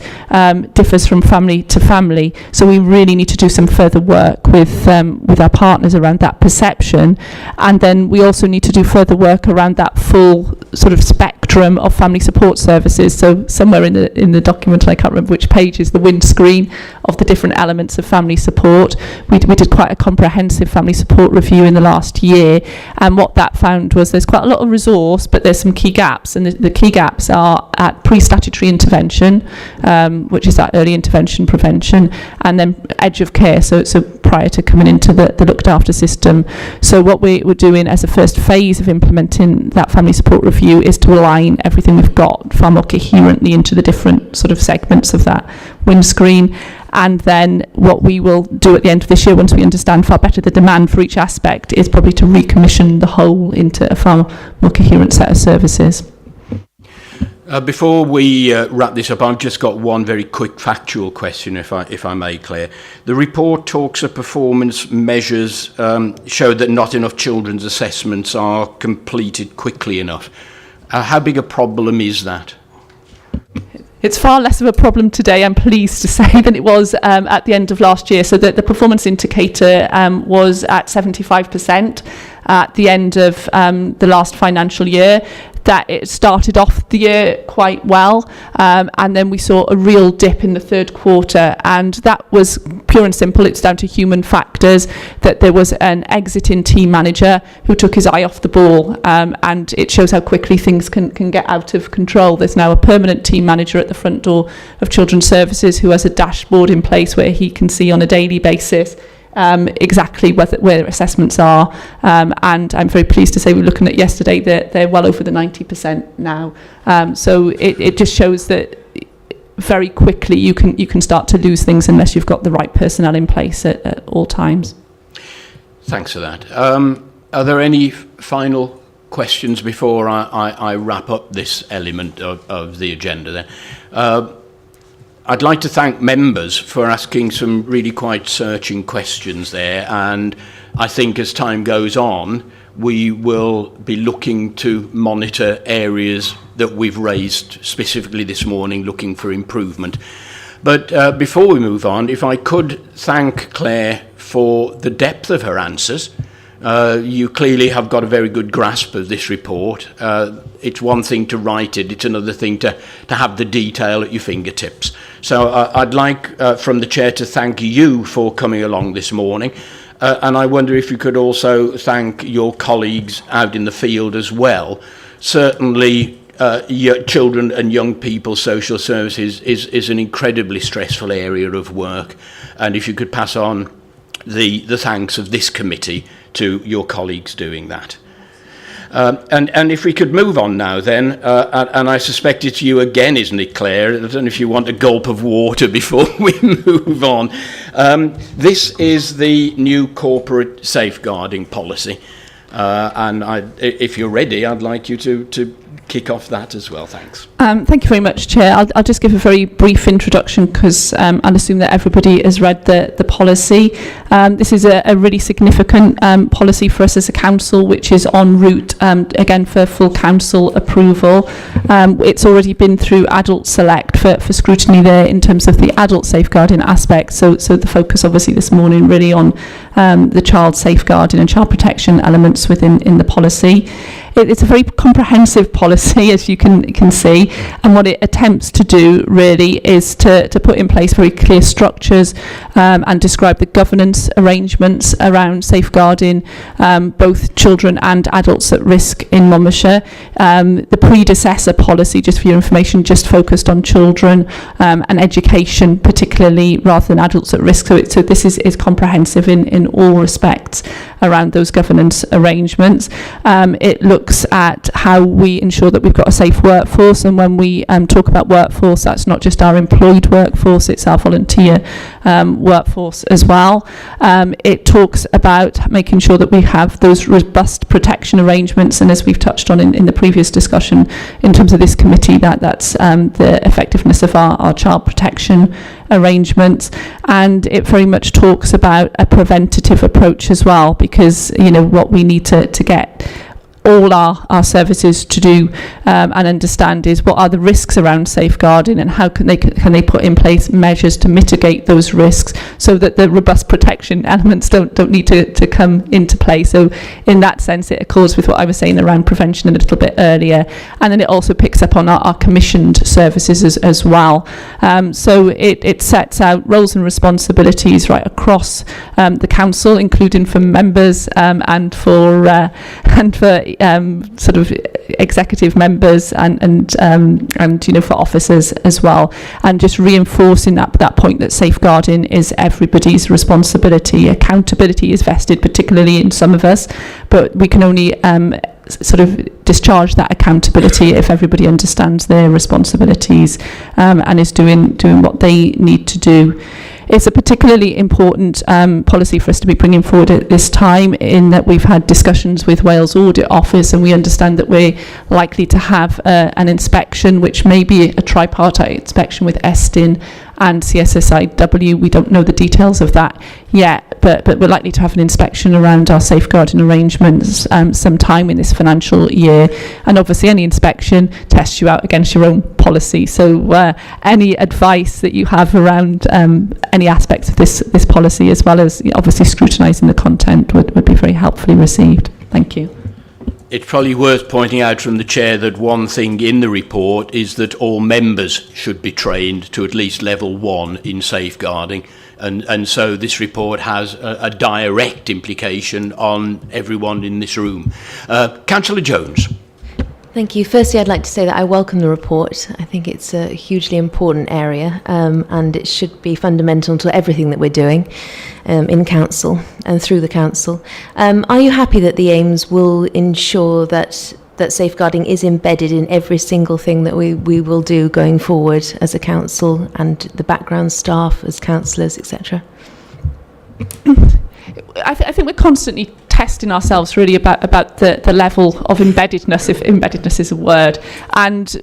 differs from family to family. So we really need to do some further work with our partners around that perception, and then we also need to do further work around that full sort of spectrum of family support services. So somewhere in the document, I can't remember which page, is the windscreen of the different elements of family support. We did quite a comprehensive family support review in the last year, and what that found was there's quite a lot of resource, but there's some key gaps, and the key gaps are at pre-statutory intervention, which is that early intervention prevention, and then edge of care, so prior to coming into the looked after system. So what we're doing as a first phase of implementing that family support review is to align everything we've got far more coherently into the different sort of segments of that windscreen. And then what we will do at the end of this year, once we understand far better the demand for each aspect, is probably to recommission the whole into a far more coherent set of services.
Before we wrap this up, I've just got one very quick factual question, if I may, Claire. The report talks of performance measures show that not enough children's assessments are completed quickly enough. How big a problem is that?
It's far less of a problem today, I'm pleased to say, than it was at the end of last year. So the performance indicator was at 75% at the end of the last financial year. That it started off the year quite well, and then we saw a real dip in the third quarter, and that was pure and simple. It's down to human factors, that there was an exiting team manager who took his eye off the ball, and it shows how quickly things can get out of control. There's now a permanent team manager at the front door of Children's Services who has a dashboard in place where he can see on a daily basis exactly where assessments are, and I'm very pleased to say, we were looking at yesterday that they're well over the 90% now. So it just shows that very quickly you can start to lose things unless you've got the right personnel in place at all times.
Thanks for that. Are there any final questions before I wrap up this element of the agenda then? I'd like to thank members for asking some really quite searching questions there, and I think as time goes on, we will be looking to monitor areas that we've raised specifically this morning, looking for improvement. But before we move on, if I could thank Claire for the depth of her answers. You clearly have got a very good grasp of this report. It's one thing to write it, it's another thing to have the detail at your fingertips. So I'd like from the Chair to thank you for coming along this morning. And I wonder if you could also thank your colleagues out in the field as well. Certainly, children and young people social services is an incredibly stressful area of work. And if you could pass on the thanks of this committee to your colleagues doing that. And if we could move on now then, and I suspect it's you again, isn't it, Claire? I don't know if you want a gulp of water before we move on. This is the new corporate safeguarding policy. And if you're ready, I'd like you to kick off that as well. Thanks.
Thank you very much, Chair. I'll just give a very brief introduction because I'll assume that everybody has read the policy. This is a really significant policy for us as a council, which is en route, again, for full council approval. It's already been through Adult Select for scrutiny there in terms of the adult safeguarding aspect. So the focus, obviously, this morning really on the child safeguarding and child protection elements within the policy. It's a very comprehensive policy, as you can see, and what it attempts to do really is to put in place very clear structures and describe the governance arrangements around safeguarding both children and adults at risk in Monmouthshire. The predecessor policy, just for your information, just focused on children and education particularly rather than adults at risk. So this is comprehensive in all respects around those governance arrangements. It looks at how we ensure that we've got a safe workforce, and when we talk about workforce, that's not just our employed workforce, it's our volunteer workforce as well. It talks about making sure that we have those robust protection arrangements, and as we've touched on in the previous discussion in terms of this committee, that's the effectiveness of our child protection arrangements. And it very much talks about a preventative approach as well, because what we need to get all our services to do and understand is what are the risks around safeguarding, and how can they put in place measures to mitigate those risks so that the robust protection elements don't need to come into play. So in that sense, it accords with what I was saying around prevention a little bit earlier, and then it also picks up on our commissioned services as well. So it sets out roles and responsibilities right across the council, including for members and for sort of executive members and for officers as well, and just reinforcing that point that safeguarding is everybody's responsibility. Accountability is vested particularly in some of us, but we can only sort of discharge that accountability if everybody understands their responsibilities and is doing what they need to do. It's a particularly important policy for us to be bringing forward at this time, in that we've had discussions with Wales Audit Office, and we understand that we're likely to have an inspection, which may be a tripartite inspection with Estin and CSSIW. We don't know the details of that yet, but we're likely to have an inspection around our safeguarding arrangements sometime in this financial year. And obviously any inspection tests you out against your own policy. So any advice that you have around any aspects of this policy, as well as obviously scrutinising the content, would be very helpfully received. Thank you.
It's probably worth pointing out from the Chair that one thing in the report is that all members should be trained to at least level 1 in safeguarding, and so this report has a direct implication on everyone in this room. Councillor Jones.
Thank you. Firstly, I'd like to say that I welcome the report. I think it's a hugely important area and it should be fundamental to everything that we're doing in Council and through the Council. Are you happy that the aims will ensure that that safeguarding is embedded in every single thing that we will do going forward as a council and the background staff as councillors, etc.?
I think we're constantly testing ourselves really about the level of embeddedness, if embeddedness is a word, and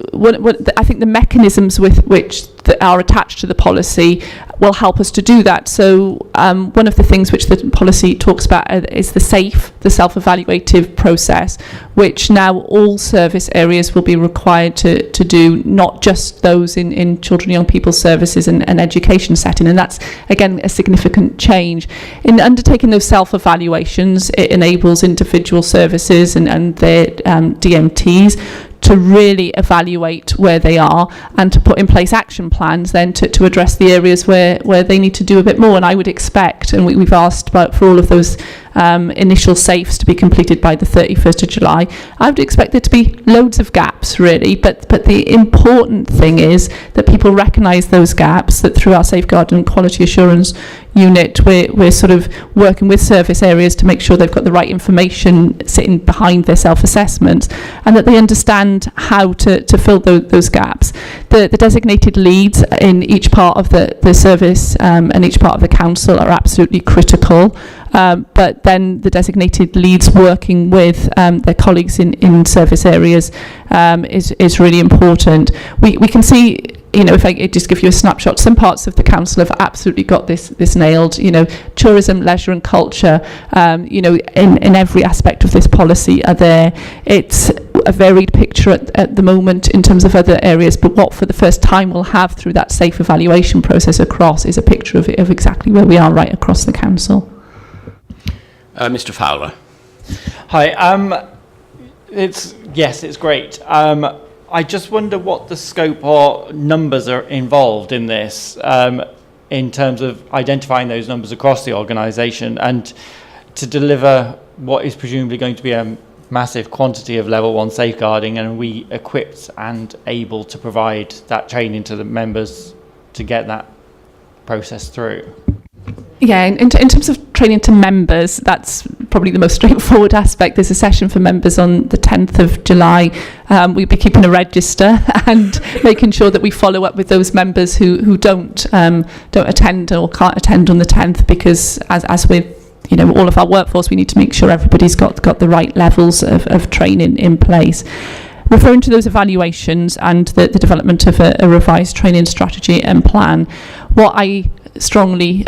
I think the mechanisms with which that are attached to the policy will help us to do that. So one of the things which the policy talks about is the self-evaluative process, which now all service areas will be required to do, not just those in children and young people services and education setting, and that's again a significant change. In undertaking those self-evaluations, it enables individual services and their DMTs to really evaluate where they are and to put in place action plans then to address the areas where they need to do a bit more. And I would expect, and we've asked for all of those initial safes to be completed by the 31st of July, I would expect there to be loads of gaps really, but the important thing is that people recognise those gaps, that through our safeguarding and quality assurance unit we're sort of working with service areas to make sure they've got the right information sitting behind their self-assessments, and that they understand how to fill those gaps. The designated leads in each part of the service and each part of the council are absolutely critical. But then the designated leads working with their colleagues in service areas is really important. We can see, if I just give you a snapshot, some parts of the council have absolutely got this nailed. Tourism, leisure and culture, in every aspect of this policy are there. It's a varied picture at the moment in terms of other areas, but what for the first time we'll have through that safe evaluation process across is a picture of exactly where we are right across the council.
Mr. Fowler.
Hi. It's great. I just wonder what the scope or numbers are involved in this, in terms of identifying those numbers across the organisation and to deliver what is presumably going to be a massive quantity of level 1 safeguarding, and are we equipped and able to provide that training to the members to get that process through?
Yeah, in terms of training to members, that's probably the most straightforward aspect. There's a session for members on the 10th of July. We'll be keeping a register and making sure that we follow up with those members who don't attend or can't attend on the 10th, because as with all of our workforce, we need to make sure everybody's got the right levels of training in place. Referring to those evaluations and the development of a revised training strategy and plan, what I strongly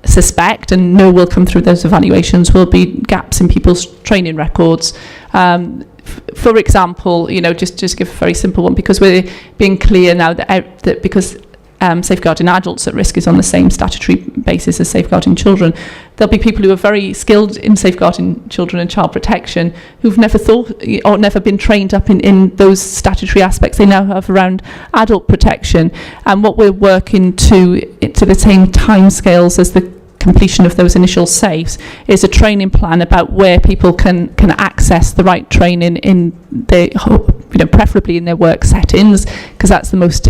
suspect and know will come through those evaluations will be gaps in people's training records. For example, just give a very simple one, because we're being clear now that because safeguarding adults at risk is on the same statutory basis as safeguarding children, there'll be people who are very skilled in safeguarding children and child protection who've never thought or never been trained up in those statutory aspects they now have around adult protection. And what we're working to the same timescales as the completion of those initial safes is a training plan about where people can access the right training in their, preferably in their work settings, because that's the most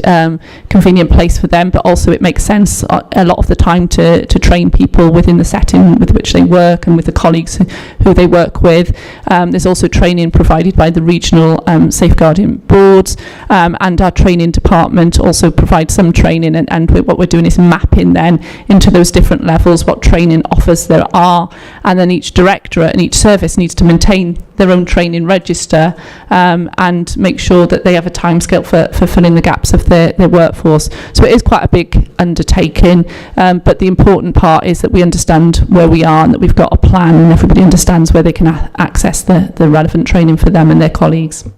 convenient place for them, but also it makes sense a lot of the time to train people within the setting with which they work and with the colleagues who they work with. There's also training provided by the regional safeguarding boards, and our training department also provides some training, and what we're doing is mapping then into those different levels what training offers there are, and then each directorate and each service needs to maintain their own training register and make sure that they have a timescale for filling the gaps of their workforce. So it is quite a big undertaking, but the important part is that we understand where we are and that we've got a plan and everybody understands where they can access the relevant training for them and their colleagues.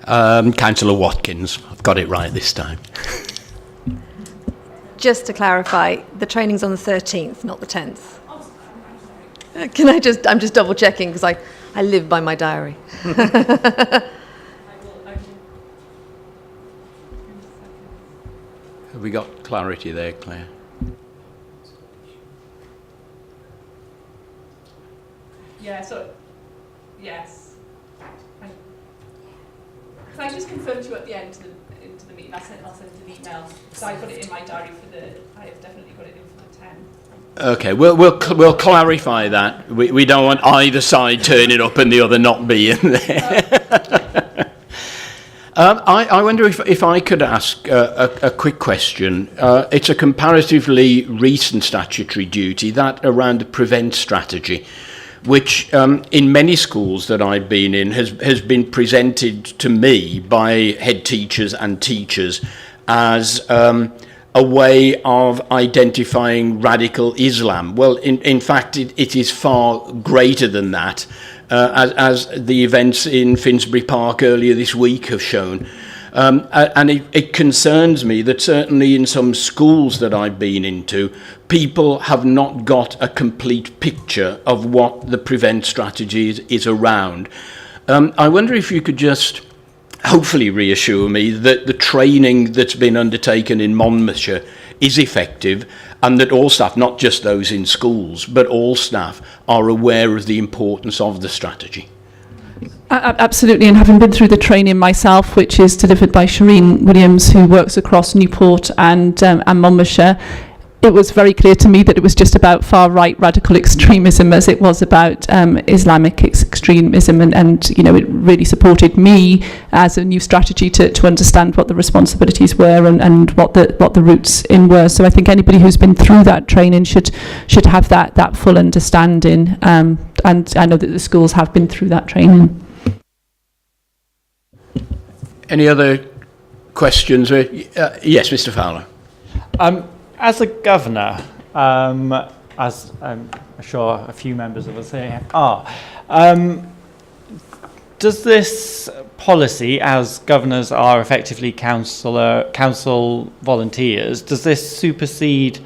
Councillor Watkins, I've got it right this time.
Just to clarify, the training's on the 13th, not the 10th. Can I'm just double checking because I live by my diary.
Have we got clarity there, Claire?
Yeah, so, yes. Can I just confirm to you at the end into the meeting? I'll send an email. So I've got it in my diary I have definitely got it in for the 10th.
Okay, we'll clarify that. We don't want either side turning up and the other not being there. I wonder if I could ask a quick question. It's a comparatively recent statutory duty, that around the prevent strategy, which in many schools that I've been in has been presented to me by head teachers and teachers as a way of identifying radical Islam. Well, in fact, it is far greater than that, as the events in Finsbury Park earlier this week have shown. And it concerns me that certainly in some schools that I've been into, people have not got a complete picture of what the prevent strategy is around. I wonder if you could just hopefully reassure me that the training that's been undertaken in Monmouthshire is effective, and that all staff, not just those in schools, but all staff, are aware of the importance of the strategy.
Absolutely, and having been through the training myself, which is delivered by Shireen Williams, who works across Newport and Monmouthshire, it was very clear to me that it was just about far-right radical extremism as it was about Islamic extremism, and you know, it really supported me as a new strategy to understand what the responsibilities were and what the roots in were. So I think anybody who's been through that training should have that full understanding, and I know that the schools have been through that training.
Any other questions? Yes, Mr. Fowler.
As a governor, as I'm sure a few members of us here are, does this policy, as governors are effectively council volunteers, does this supersede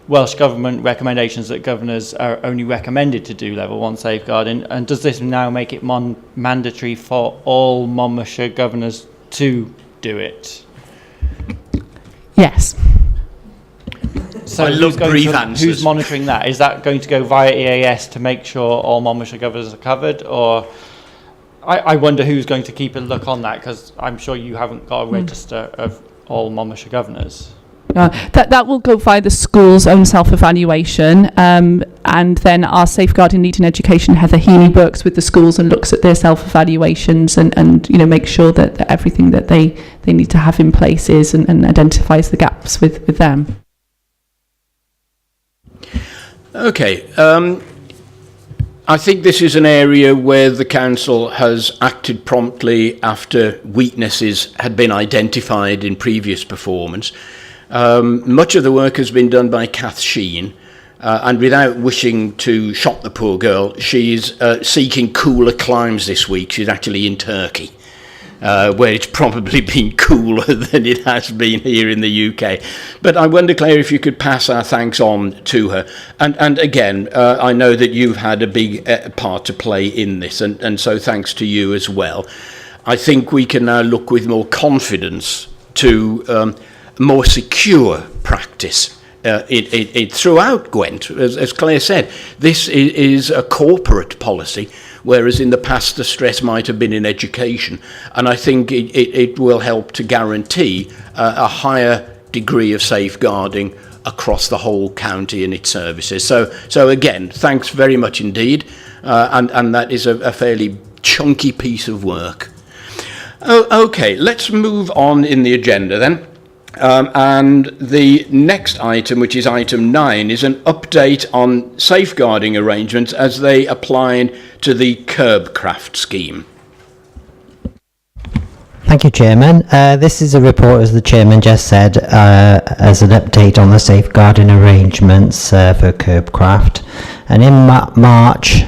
Welsh Government recommendations that governors are only recommended to do level 1 safeguarding, and does this now make it mandatory for all Monmouthshire governors to do it?
Yes.
So
I love brief answers.
Who's monitoring that? Is that going to go via EAS to make sure all Monmouthshire governors are covered? Or I wonder who's going to keep a look on that, because I'm sure you haven't got a register of all Monmouthshire governors.
That will go via the school's own self-evaluation, and then our Safeguarding Leading Education, Heather Heaney, works with the schools and looks at their self-evaluations and you know, make sure that everything that they need to have in place is and identifies the gaps with them.
Okay, I think this is an area where the council has acted promptly after weaknesses had been identified in previous performance. Much of the work has been done by Kath Sheen, and without wishing to shock the poor girl, she's seeking cooler climes this week. She's actually in Turkey, where it's probably been cooler than it has been here in the UK. But I wonder, Claire, if you could pass our thanks on to her. And again, I know that you've had a big part to play in this, and so thanks to you as well. I think we can now look with more confidence to more secure practice throughout Gwent. As Claire said, this is a corporate policy, whereas in the past the stress might have been in education, and I think it will help to guarantee a higher degree of safeguarding across the whole county and its services. So again, thanks very much indeed, and that is a fairly chunky piece of work. Okay, let's move on in the agenda then. And the next item, which is item 9, is an update on safeguarding arrangements as they apply to the Curbcraft scheme.
Thank you, Chairman. This is a report, as the Chairman just said, as an update on the safeguarding arrangements for Curbcraft. And in March,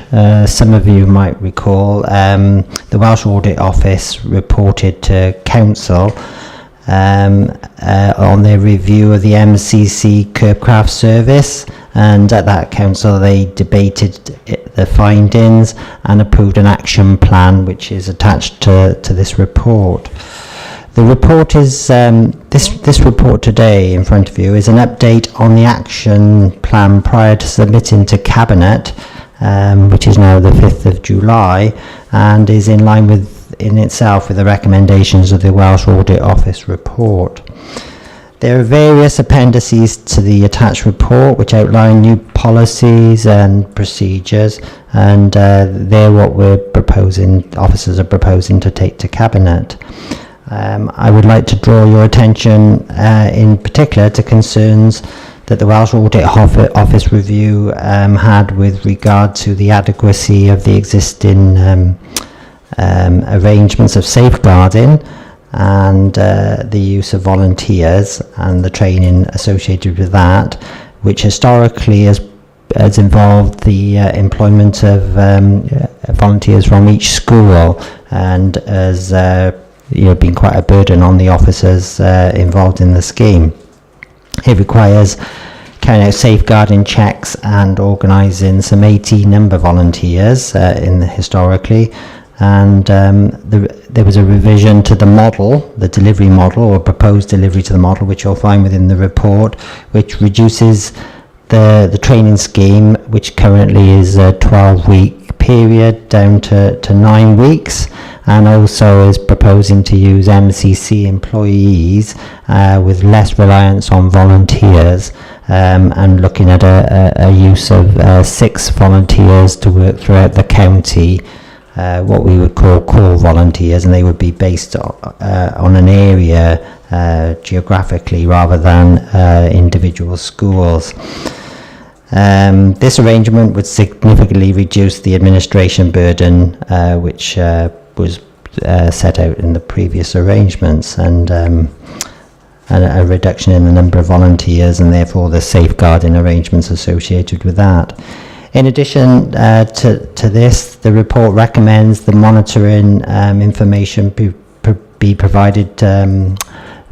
some of you might recall, the Welsh Audit Office reported to Council on their review of the MCC Curbcraft service, and at that council they debated the findings and approved an action plan which is attached to this report. The report is this report today in front of you is an update on the action plan prior to submitting to Cabinet, which is now the 5th of July, and is in line with in itself with the recommendations of the Welsh Audit Office report. There are various appendices to the attached report which outline new policies and procedures, and they're what officers are proposing to take to Cabinet. I would like to draw your attention in particular to concerns that the Welsh Audit Office review had with regard to the adequacy of the existing arrangements of safeguarding and the use of volunteers and the training associated with that, which historically has involved the employment of volunteers from each school, and has been quite a burden on the officers involved in the scheme. It requires carrying out safeguarding checks and organising some 80 number volunteers historically, and there was a revision to the model, the delivery model, or proposed delivery to the model, which you'll find within the report, which reduces the training scheme, which currently is a 12-week period, down to 9 weeks, and also is proposing to use MCC employees with less reliance on volunteers, and looking at a use of 6 volunteers to work throughout the county, what we would call core volunteers, and they would be based on an area geographically rather than individual schools. This arrangement would significantly reduce the administration burden which was set out in the previous arrangements, and a reduction in the number of volunteers, and therefore the safeguarding arrangements associated with that. In addition to this, the report recommends the monitoring information be provided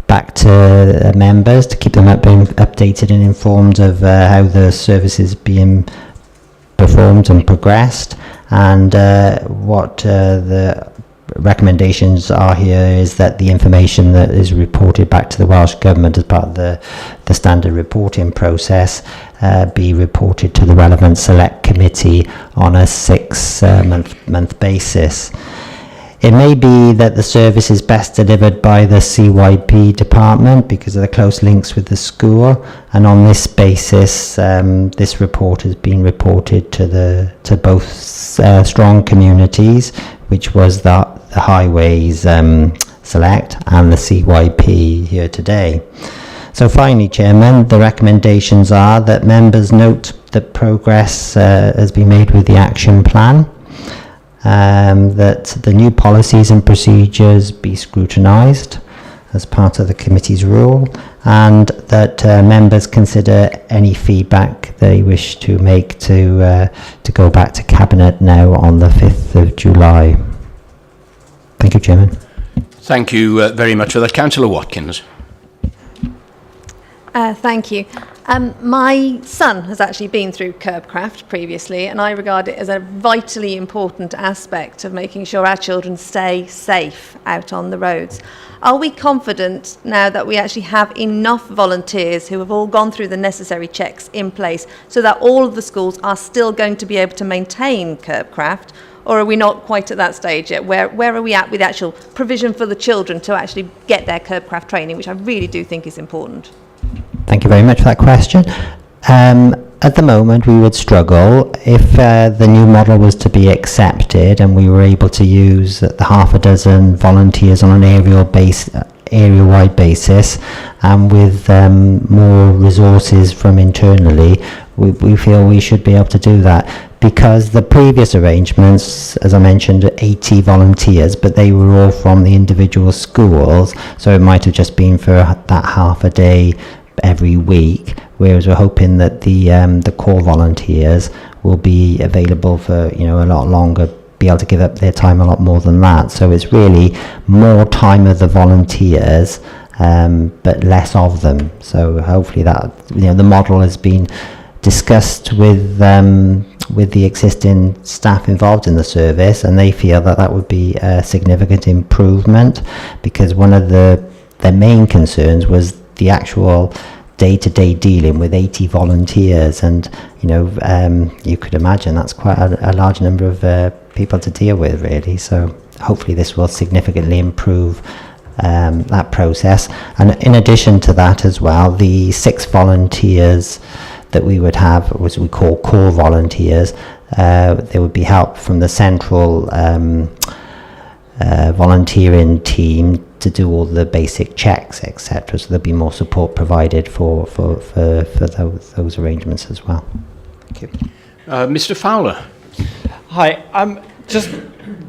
back to members to keep them updated and informed of how the service is being performed and progressed. And what the recommendations are here is that the information that is reported back to the Welsh Government as part of the standard reporting process be reported to the relevant select committee on a 6-month basis. It may be that the service is best delivered by the CYP department because of the close links with the school, and on this basis this report has been reported to both strong communities, which was the Highways Select and the CYP here today. So finally, Chairman, the recommendations are that members note that progress has been made with the action plan, that the new policies and procedures be scrutinised as part of the committee's rule, and that members consider any feedback they wish to make to go back to Cabinet now on the 5th of July. Thank you, Chairman.
Thank you very much for that. Councillor Watkins.
Thank you. My son has actually been through Curbcraft previously, and I regard it as a vitally important aspect of making sure our children stay safe out on the roads. Are we confident now that we actually have enough volunteers who have all gone through the necessary checks in place so that all of the schools are still going to be able to maintain Curbcraft? Or are we not quite at that stage yet? Where are we at with the actual provision for the children to actually get their Curbcraft training, which I really do think is important?
Thank you very much for that question. At the moment, we would struggle if the new model was to be accepted and we were able to use the half a dozen volunteers on an area-wide basis, and with more resources from internally, we feel we should be able to do that. Because the previous arrangements, as I mentioned, 80 volunteers, but they were all from the individual schools, so it might have just been for that half a day every week, whereas we're hoping that the core volunteers will be available for a lot longer, be able to give up their time a lot more than that. So it's really more time of the volunteers, but less of them. So hopefully that the model has been discussed with the existing staff involved in the service, and they feel that would be a significant improvement, because one of the main concerns was the actual day-to-day dealing with 80 volunteers, and you could imagine that's quite a large number of people to deal with, really. So hopefully this will significantly improve that process. And in addition to that as well, the 6 volunteers that we would have, as we call core volunteers, there would be help from the central volunteering team to do all the basic checks, etc. So there'll be more support provided for those arrangements as well. Thank you.
Mr. Fowler.
Hi, I'm just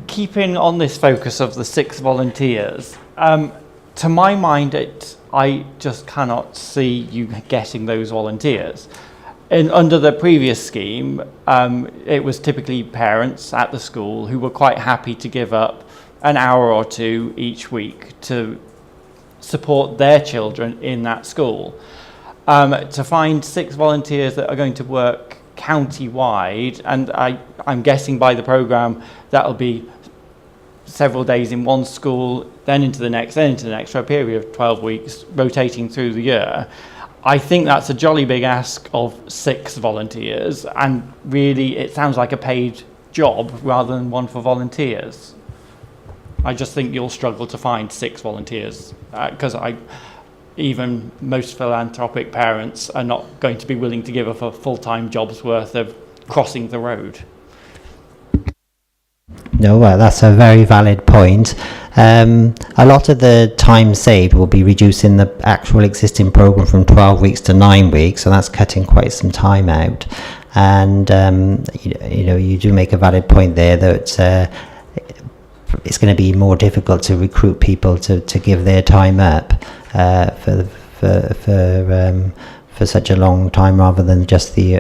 keeping on this focus of the 6 volunteers. To my mind, I just cannot see you getting those volunteers. Under the previous scheme, it was typically parents at the school who were quite happy to give up an hour or 2 each week to support their children in that school. To find 6 volunteers that are going to work county-wide, and I'm guessing by the programme that'll be several days in one school, then into the next, for a period of 12 weeks, rotating through the year. I think that's a jolly big ask of 6 volunteers, and really it sounds like a paid job rather than one for volunteers. I just think you'll struggle to find 6 volunteers, because even most philanthropic parents are not going to be willing to give up a full-time job's worth of crossing the road.
No, that's a very valid point. A lot of the time saved will be reducing the actual existing programme from 12 weeks to 9 weeks, so that's cutting quite some time out. And you do make a valid point there that it's going to be more difficult to recruit people to give their time up for such a long time rather than just the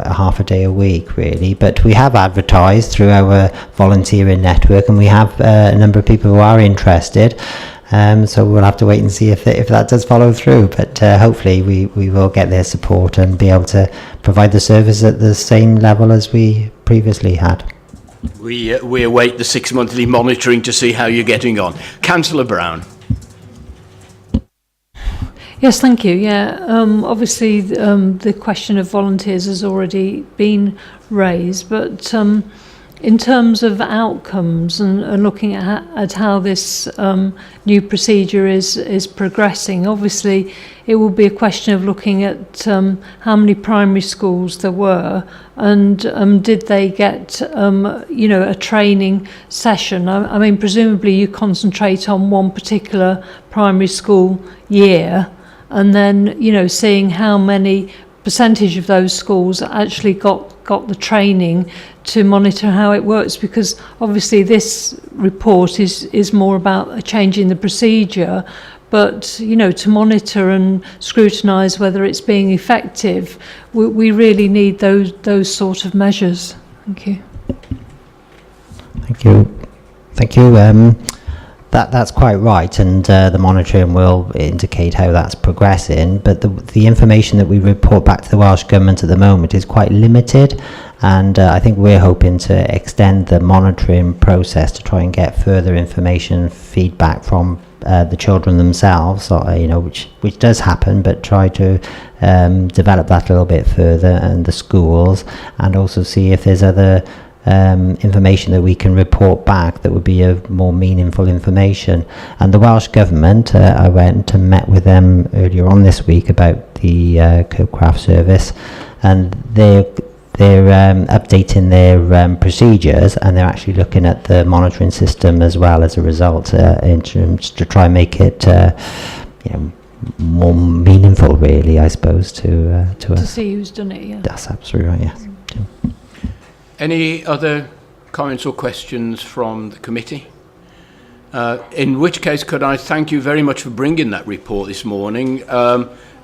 half a day a week, really. But we have advertised through our volunteering network, and we have a number of people who are interested. So we'll have to wait and see if that does follow through. But hopefully we will get their support and be able to provide the service at the same level as we previously had.
We await the 6-monthly monitoring to see how you're getting on. Councillor Brown.
Yes, thank you. Yeah, obviously the question of volunteers has already been raised, but in terms of outcomes and looking at how this new procedure is progressing, obviously it will be a question of looking at how many primary schools there were and did they get a training session. I mean, presumably you concentrate on one particular primary school year, and then seeing how many percentage of those schools actually got the training to monitor how it works, because obviously this report is more about changing the procedure, but to monitor and scrutinise whether it's being effective, we really need those sort of measures. Thank you.
Thank you. That's quite right, and the monitoring will indicate how that's progressing, but the information that we report back to the Welsh Government at the moment is quite limited, and I think we're hoping to extend the monitoring process to try and get further information, feedback from the children themselves, which does happen, but try to develop that a little bit further, and the schools, and also see if there's other information that we can report back that would be of more meaningful information. And the Welsh Government, I went and met with them earlier on this week about the Copcraft service, and they're updating their procedures, and they're actually looking at the monitoring system as well as a result, in terms to try and make it more meaningful, really, I suppose, to us.
To see who's done it, yeah.
That's absolutely right, yes.
Any other comments or questions from the committee? In which case, could I thank you very much for bringing that report this morning.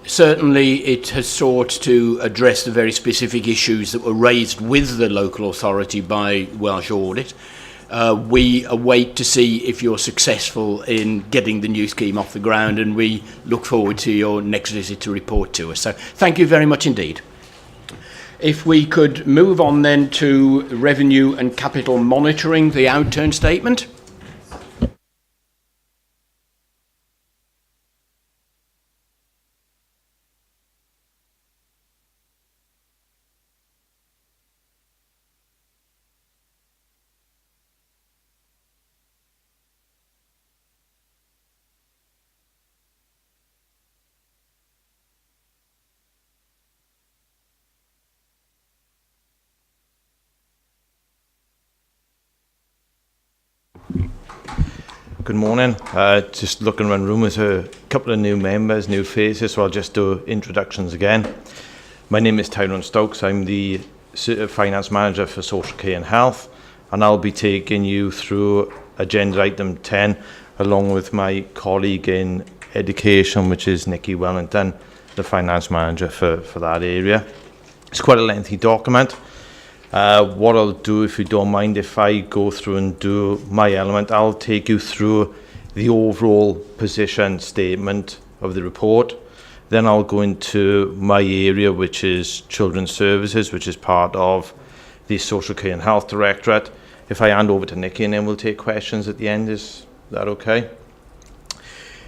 Certainly it has sought to address the very specific issues that were raised with the local authority by Welsh Audit. We await to see if you're successful in getting the new scheme off the ground, and we look forward to your next visit to report to us. So thank you very much indeed. If we could move on then to revenue and capital monitoring, the outturn statement.
Good morning. Just looking around the room with a couple of new members, new faces, so I'll just do introductions again. My name is Tyrone Stokes. I'm the Finance Manager for Social Care and Health, and I'll be taking you through agenda item 10 along with my colleague in Education, which is Nikki Wellington, the Finance Manager for that area. It's quite a lengthy document. What I'll do, if you don't mind, if I go through and do my element, I'll take you through the overall position statement of the report. Then I'll go into my area, which is Children's Services, which is part of the Social Care and Health Directorate. If I hand over to Nikki, and then we'll take questions at the end. Is that okay?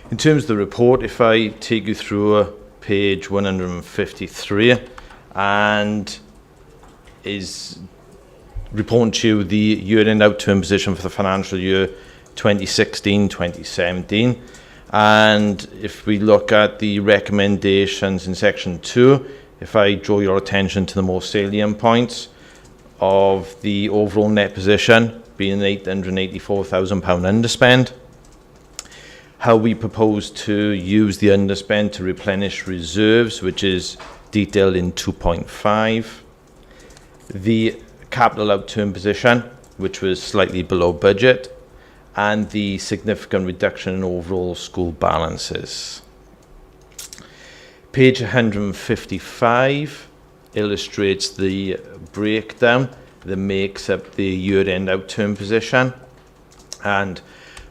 In terms of the report, if I take you through page 153, and is reporting to you the year-end outturn position for the financial year 2016-2017. And if we look at the recommendations in section 2, if I draw your attention to the most salient points of the overall net position being £884,000 underspend, how we propose to use the underspend to replenish reserves, which is detailed in 2.5, the capital outturn position, which was slightly below budget, and the significant reduction in overall school balances. Page 155 illustrates the breakdown that makes up the year-end outturn position, and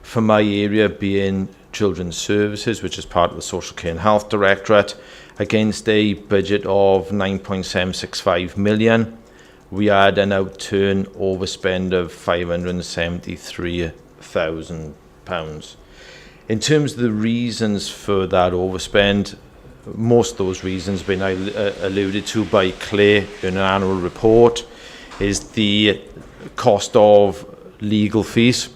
for my area being Children's Services, which is part of the Social Care and Health Directorate, against a budget of 9.765 million, we had an outturn overspend of £573,000. In terms of the reasons for that overspend, most of those reasons have been alluded to by Claire in an annual report, is the cost of legal fees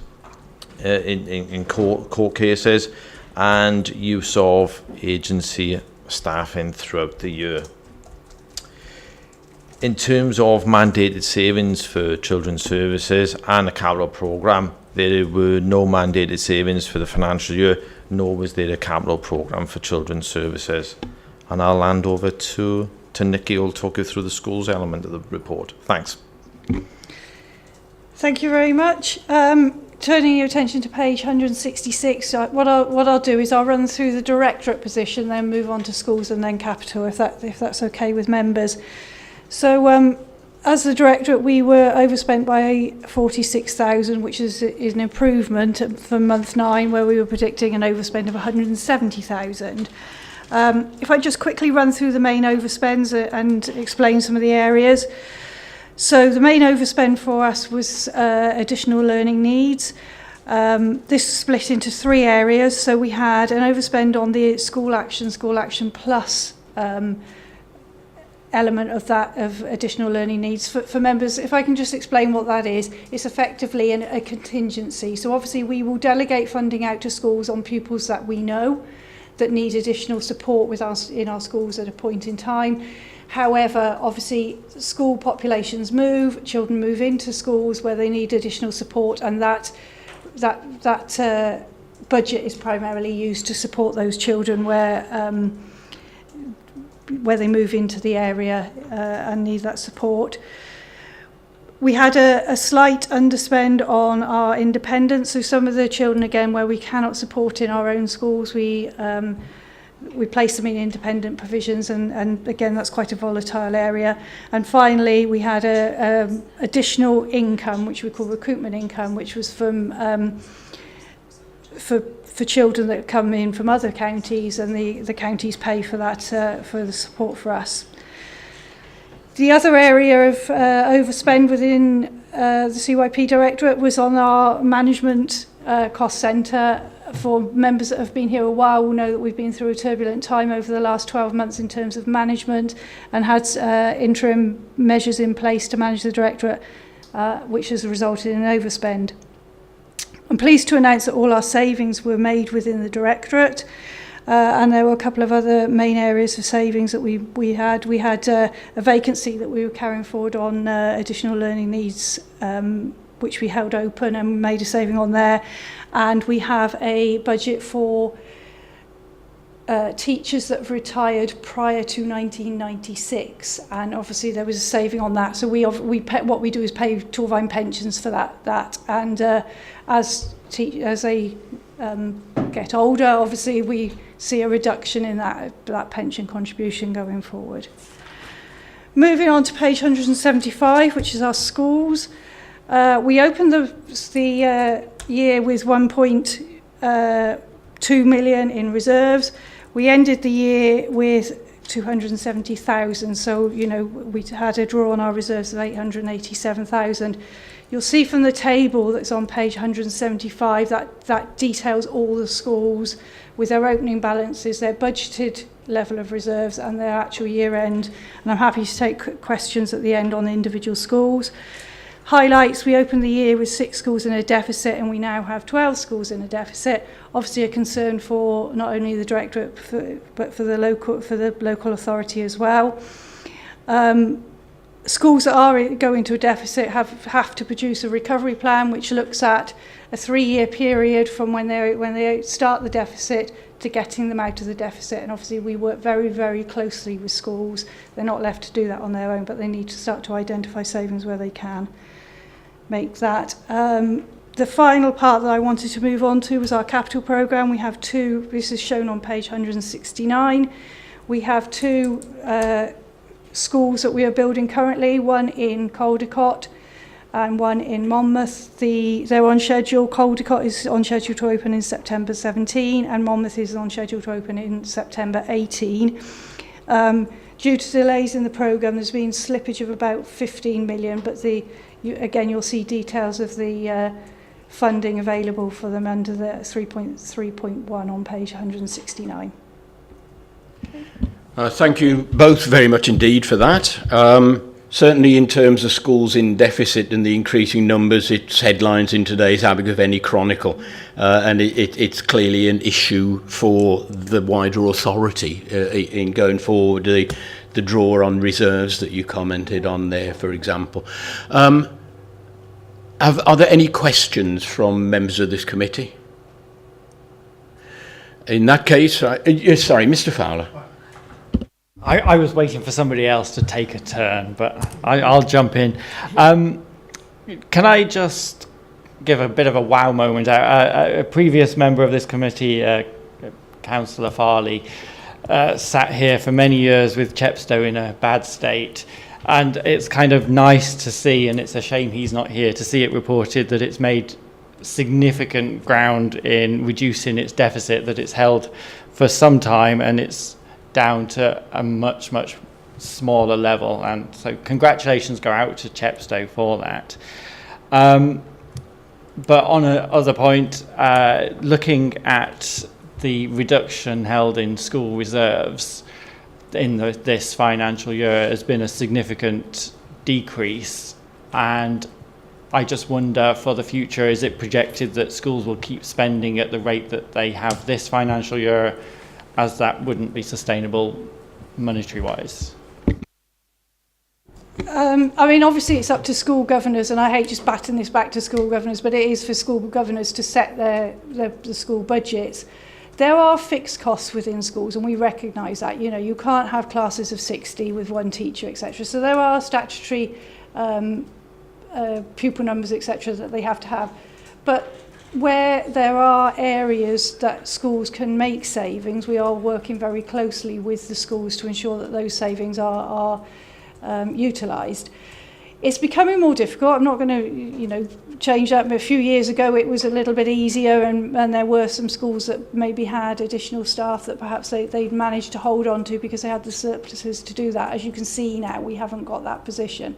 in court cases and use of agency staffing throughout the year. In terms of mandated savings for Children's Services and a capital programme, there were no mandated savings for the financial year, nor was there a capital programme for Children's Services. And I'll hand over to Nikki, who will talk you through the schools element of the report. Thanks.
Thank you very much. Turning your attention to page 166, what I'll do is I'll run through the directorate position, then move on to schools and then capital, if that's okay with members. So as the directorate, we were overspent by 46,000, which is an improvement from month 9, where we were predicting an overspend of 170,000. If I just quickly run through the main overspends and explain some of the areas. So the main overspend for us was additional learning needs. This is split into 3 areas. So we had an overspend on the School Action Plus element of that, of additional learning needs. For members, if I can just explain what that is, it's effectively a contingency. So obviously we will delegate funding out to schools on pupils that we know that need additional support with us in our schools at a point in time. However, obviously school populations move, children move into schools where they need additional support, and that budget is primarily used to support those children where they move into the area and need that support. We had a slight underspend on our independence, so some of the children, again, where we cannot support in our own schools, we place them in independent provisions, and again, that's quite a volatile area. And finally, we had a additional income, which we call recoupment income, which was from for children that come in from other counties, and the counties pay for that, for the support for us. The other area of overspend within the CYP Directorate was on our management cost centre. For members that have been here a while will know that we've been through a turbulent time over the last 12 months in terms of management, and had interim measures in place to manage the Directorate, which has resulted in an overspend. I'm pleased to announce that all our savings were made within the Directorate, and there were a couple of other main areas of savings that we had. We had a vacancy that we were carrying forward on additional learning needs which we held open and made a saving on there. And we have a budget for teachers that have retired prior to 1996, and obviously there was a saving on that. So what we do is pay Torvine pensions for that. And as they get older, obviously we see a reduction in that pension contribution going forward. Moving on to page 175, which is our schools. We opened the year with 1.2 million in reserves. We ended the year with 270,000, so we had a draw on our reserves of 887,000. You'll see from the table that's on page 175 that details all the schools with their opening balances, their budgeted level of reserves and their actual year end. And I'm happy to take questions at the end on the individual schools. Highlights: we opened the year with 6 schools in a deficit, and we now have 12 schools in a deficit. Obviously a concern for not only the directorate but for the local authority as well. Schools that are going to a deficit have to produce a recovery plan, which looks at a 3-year period from when they start the deficit to getting them out of the deficit. And obviously we work very, very closely with schools. They're not left to do that on their own, but they need to start to identify savings where they can make that. The final part that I wanted to move on to was our capital programme. We have 2, this is shown on page 169. We have 2 schools that we are building currently, one in Caldecott and one in Monmouth. They're on schedule. Caldecott is on schedule to open in September 17 and Monmouth is on schedule to open in September 18. Due to delays in the programme, there's been slippage of about 15 million, but again, you'll see details of the funding available for them under the 3.3.1 on page 169.
Thank you both very much indeed for that. Certainly in terms of schools in deficit and the increasing numbers, it's headlines in today's Abergavenny Chronicle, and it's clearly an issue for the wider authority in going forward, the draw on reserves that you commented on there, for example. Are there any questions from members of this committee? In that case, sorry, Mr. Fowler.
I was waiting for somebody else to take a turn, but I'll jump in. Can I just give a bit of a wow moment? A previous member of this committee, Councillor Farley, sat here for many years with Chepstow in a bad state. And it's kind of nice to see, and it's a shame he's not here, to see it reported that it's made significant ground in reducing its deficit that it's held for some time, and it's down to a much, much smaller level. And so congratulations go out to Chepstow for that. But on another point, looking at the reduction held in school reserves in this financial year has been a significant decrease, and I just wonder for the future, is it projected that schools will keep spending at the rate that they have this financial year, as that wouldn't be sustainable monetary wise?
I mean, obviously it's up to school governors, and I hate just batting this back to school governors, but it is for school governors to set the school budgets. There are fixed costs within schools, and we recognise that. You can't have classes of 60 with one teacher, etc. So there are statutory pupil numbers, etc., that they have to have. But where there are areas that schools can make savings, we are working very closely with the schools to ensure that those savings are utilised. It's becoming more difficult. I'm not going to, change that. A few years ago, it was a little bit easier, and there were some schools that maybe had additional staff that perhaps they'd managed to hold on to because they had the surpluses to do that. As you can see now, we haven't got that position.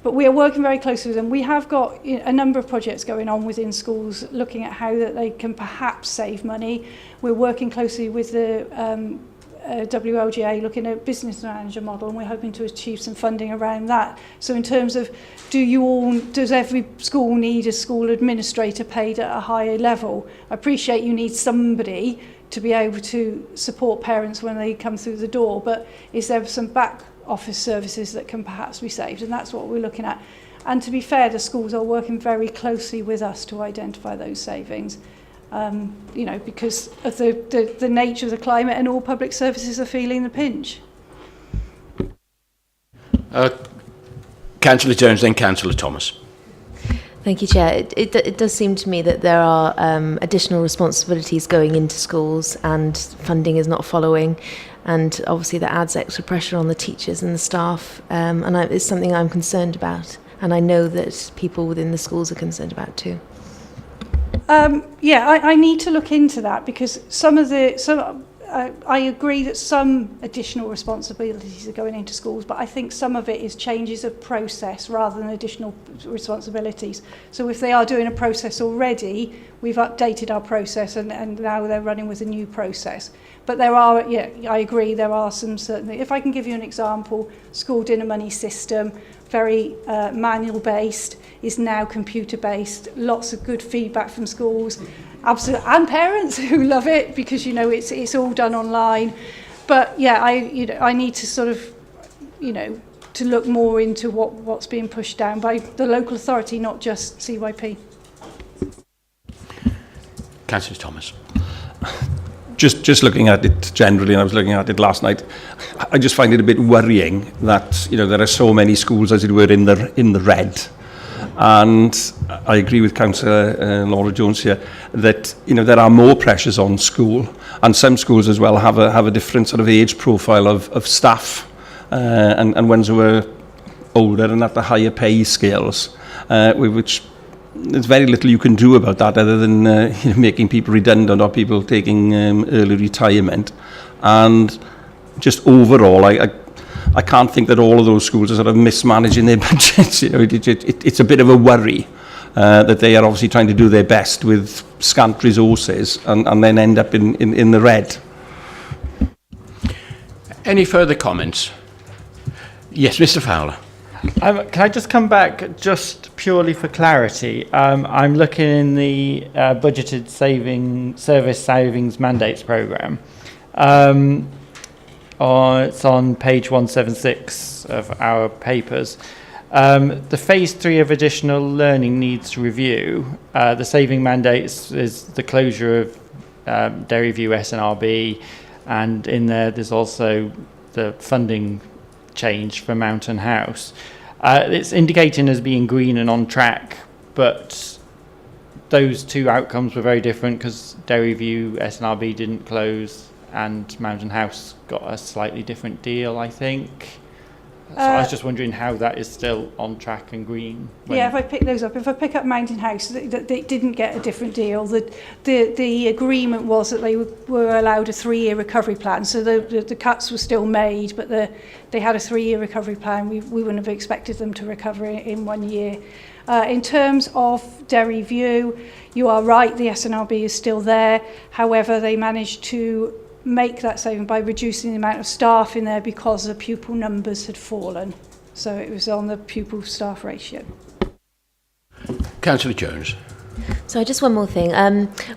But we are working very closely with them. We have got a number of projects going on within schools looking at how that they can perhaps save money. We're working closely with the WLGA looking at a business manager model, and we're hoping to achieve some funding around that. So in terms of does every school need a school administrator paid at a higher level? I appreciate you need somebody to be able to support parents when they come through the door, but is there some back office services that can perhaps be saved, and that's what we're looking at. And to be fair, the schools are working very closely with us to identify those savings, you know, because of the nature of the climate, and all public services are feeling the pinch.
Councillor Jones, then Councillor Thomas.
Thank you, Chair. It does seem to me that there are additional responsibilities going into schools and funding is not following, and obviously that adds extra pressure on the teachers and the staff, and it's something I'm concerned about, and I know that people within the schools are concerned about too.
Yeah, I need to look into that, because I agree that some additional responsibilities are going into schools, but I think some of it is changes of process rather than additional responsibilities. So if they are doing a process already, we've updated our process and now they're running with a new process. But there are, yeah, I agree, there are some certain, if I can give you an example, school dinner money system, very manual based, is now computer based. Lots of good feedback from schools, absolutely, and parents who love it, because you know it's all done online. But yeah, I need to sort of, you know, to look more into what's being pushed down by the local authority, not just CYP.
Councillor Thomas.
Just looking at it generally, and I was looking at it last night, I just find it a bit worrying that, you know, there are so many schools, as it were, in the red. And I agree with Councillor Laura Jones here that, you know, there are more pressures on school, and some schools as well have a different sort of age profile of staff, and ones who are older and at the higher pay scales, which there's very little you can do about that other than you know, making people redundant or people taking early retirement. And just overall, I can't think that all of those schools are sort of mismanaging their budgets. You know, it's a bit of a worry that they are obviously trying to do their best with scant resources and then end up in the red.
Any further comments? Yes, Mr. Fowler.
Can I just come back just purely for clarity? I'm looking in the budgeted service savings mandates programme. It's on page 176 of our papers. The phase 3 of additional learning needs review. The saving mandates is the closure of Derryview SNRB, and in there's also the funding change for Mountain House. It's indicating as being green and on track, but those two outcomes were very different because Derryview SNRB didn't close and Mountain House got a slightly different deal, I think. So I was just wondering how that is still on track and green.
Yeah, if I pick those up, if I pick up Mountain House, they didn't get a different deal. The agreement was that they were allowed a 3-year recovery plan, so the cuts were still made, but they had a 3-year recovery plan. We wouldn't have expected them to recover in 1 year. In terms of Derryview, you are right, the SNRB is still there. However, they managed to make that saving by reducing the amount of staff in there because the pupil numbers had fallen. So it was on the pupil staff ratio.
Councillor Jones.
So just one more thing.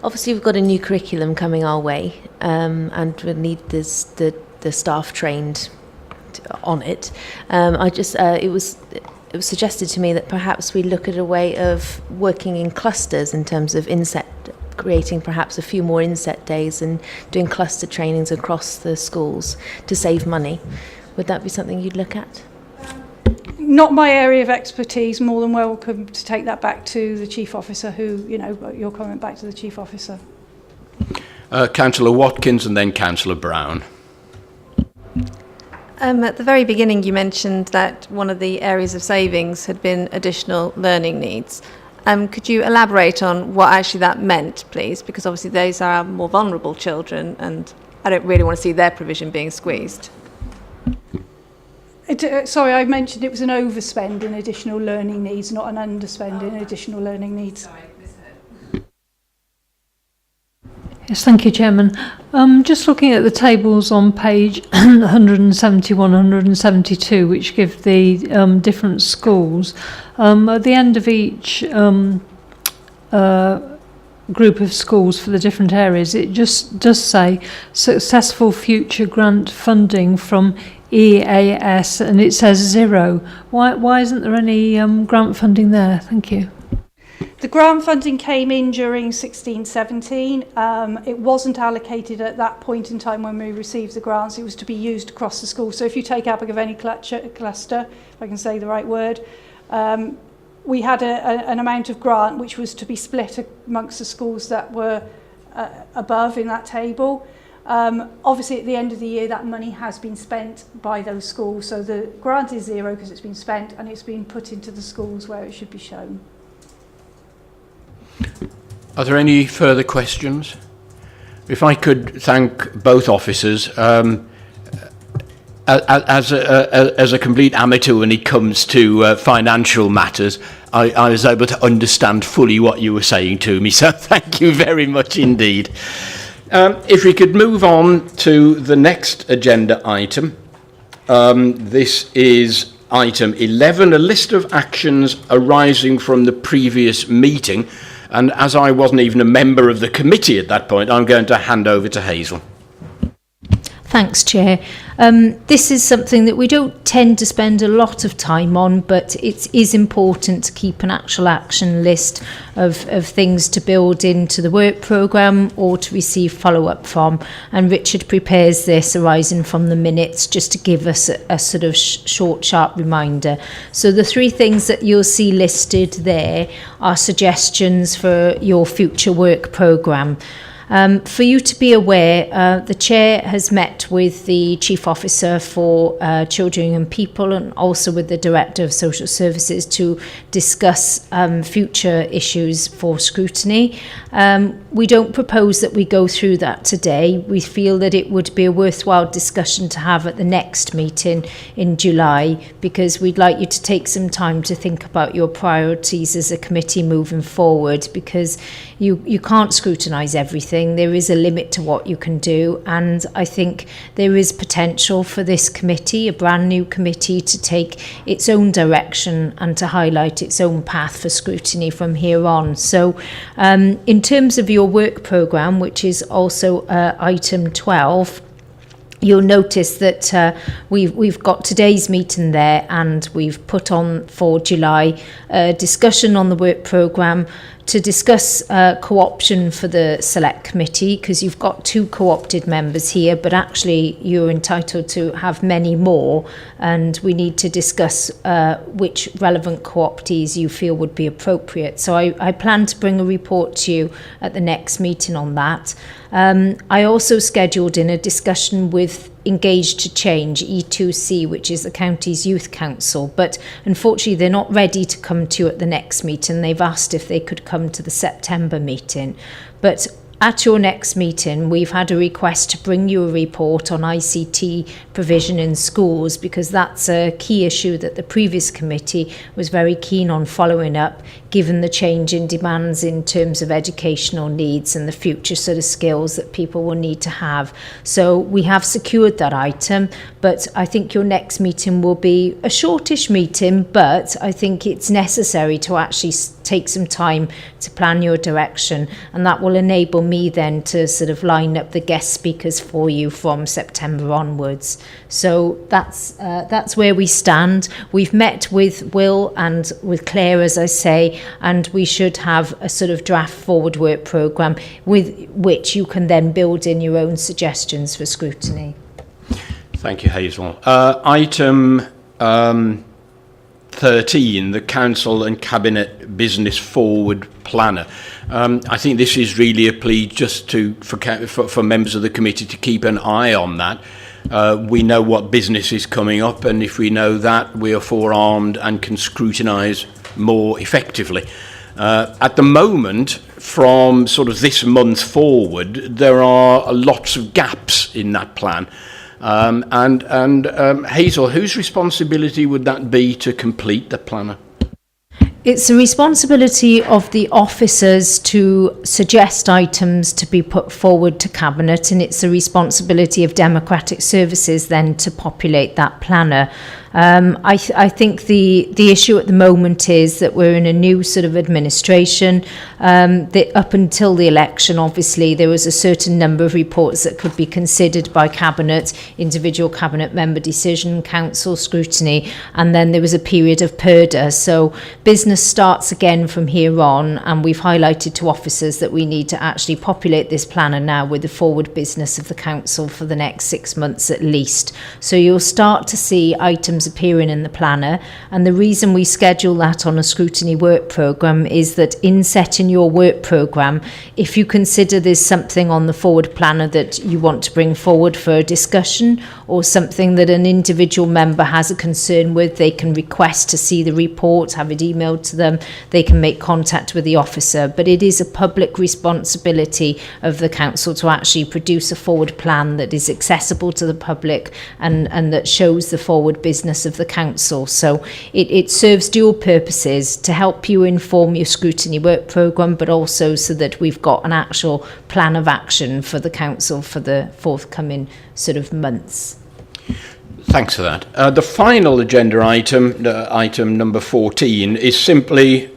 Obviously we've got a new curriculum coming our way, and we need the staff trained on it. It was suggested to me that perhaps we look at a way of working in clusters in terms of creating perhaps a few more inset days and doing cluster trainings across the schools to save money. Would that be something you'd look at?
Not my area of expertise. More than welcome to take that back to the Chief Officer, who, you know, your comment back to the Chief Officer.
Councillor Watkins and then Councillor Brown.
At the very beginning you mentioned that one of the areas of savings had been additional learning needs. Could you elaborate on what actually that meant, please? Because obviously those are our more vulnerable children, and I don't really want to see their provision being squeezed.
Sorry, I mentioned it was an overspend in additional learning needs, not an underspend in additional learning needs.
Yes, thank you, Chairman. Just looking at the tables on page 171, 172, which give the different schools, at the end of each group of schools for the different areas, it just does say successful future grant funding from EAS, and it says 0. Why isn't there any grant funding there? Thank you.
The grant funding came in during 16-17. It wasn't allocated at that point in time when we received the grants. It was to be used across the school. So if you take Abergavenny cluster, if I can say the right word, we had an amount of grant which was to be split amongst the schools that were above in that table. Obviously, at the end of the year, that money has been spent by those schools. So the grant is 0 because it's been spent and it's been put into the schools where it should be shown.
Are there any further questions? If I could thank both officers. As a complete amateur when it comes to financial matters, I was able to understand fully what you were saying to me, so thank you very much indeed. If we could move on to the next agenda item. This is item 11, a list of actions arising from the previous meeting. And as I wasn't even a member of the committee at that point, I'm going to hand over to Hazel.
Thanks, Chair. This is something that we don't tend to spend a lot of time on, but it is important to keep an actual action list of things to build into the work programme or to receive follow-up from. And Richard prepares this arising from the minutes just to give us a sort of short, sharp reminder. So the 3 things that you'll see listed there are suggestions for your future work programme. For you to be aware, the Chair has met with the Chief Officer for Children and People and also with the Director of Social Services to discuss future issues for scrutiny. We don't propose that we go through that today. We feel that it would be a worthwhile discussion to have at the next meeting in July, because we'd like you to take some time to think about your priorities as a committee moving forward, because you can't scrutinise everything. There is a limit to what you can do, and I think there is potential for this committee, a brand new committee, to take its own direction and to highlight its own path for scrutiny from here on. So in terms of your work programme, which is also item 12, you'll notice that we've got today's meeting there, and we've put on for July a discussion on the work programme to discuss co-option for the select committee, because you've got 2 co-opted members here, but actually you're entitled to have many more, and we need to discuss which relevant co-optees you feel would be appropriate. So I plan to bring a report to you at the next meeting on that. I also scheduled in a discussion with Engaged to Change, E2C, which is the county's youth council, but unfortunately they're not ready to come to you at the next meeting. They've asked if they could come to the September meeting, but at your next meeting, we've had a request to bring you a report on ICT provision in schools, because that's a key issue that the previous committee was very keen on following up, given the change in demands in terms of educational needs and the future sort of skills that people will need to have. So we have secured that item, but I think your next meeting will be a shortish meeting, but I think it's necessary to actually take some time to plan your direction, and that will enable me then to sort of line up the guest speakers for you from September onwards. So that's where we stand. We've met with Will and with Claire, as I say, and we should have a sort of draft forward work programme with which you can then build in your own suggestions for scrutiny.
Thank you, Hazel. Item 13, the Council and Cabinet Business Forward Planner. I think this is really a plea just for members of the committee to keep an eye on that. We know what business is coming up, and if we know that, we are forearmed and can scrutinise more effectively. At the moment, from sort of this month forward, there are lots of gaps in that plan. Hazel, whose responsibility would that be to complete the planner?
It's the responsibility of the officers to suggest items to be put forward to Cabinet, and it's the responsibility of Democratic Services then to populate that planner. I think the issue at the moment is that we're in a new sort of administration. Up until the election, obviously, there was a certain number of reports that could be considered by Cabinet, individual Cabinet member decision, council scrutiny, and then there was a period of purdah. So business starts again from here on, and we've highlighted to officers that we need to actually populate this planner now with the forward business of the council for the next 6 months at least. So you'll start to see items appearing in the planner, and the reason we schedule that on a scrutiny work programme is that in setting your work programme, if you consider there's something on the forward planner that you want to bring forward for a discussion, or something that an individual member has a concern with, they can request to see the report, have it emailed to them, they can make contact with the officer. But it is a public responsibility of the council to actually produce a forward plan that is accessible to the public and that shows the forward business of the council. So it serves dual purposes, to help you inform your scrutiny work programme, but also so that we've got an actual plan of action for the council for the forthcoming sort of months.
Thanks for that. The final agenda item, item number 14, is simply...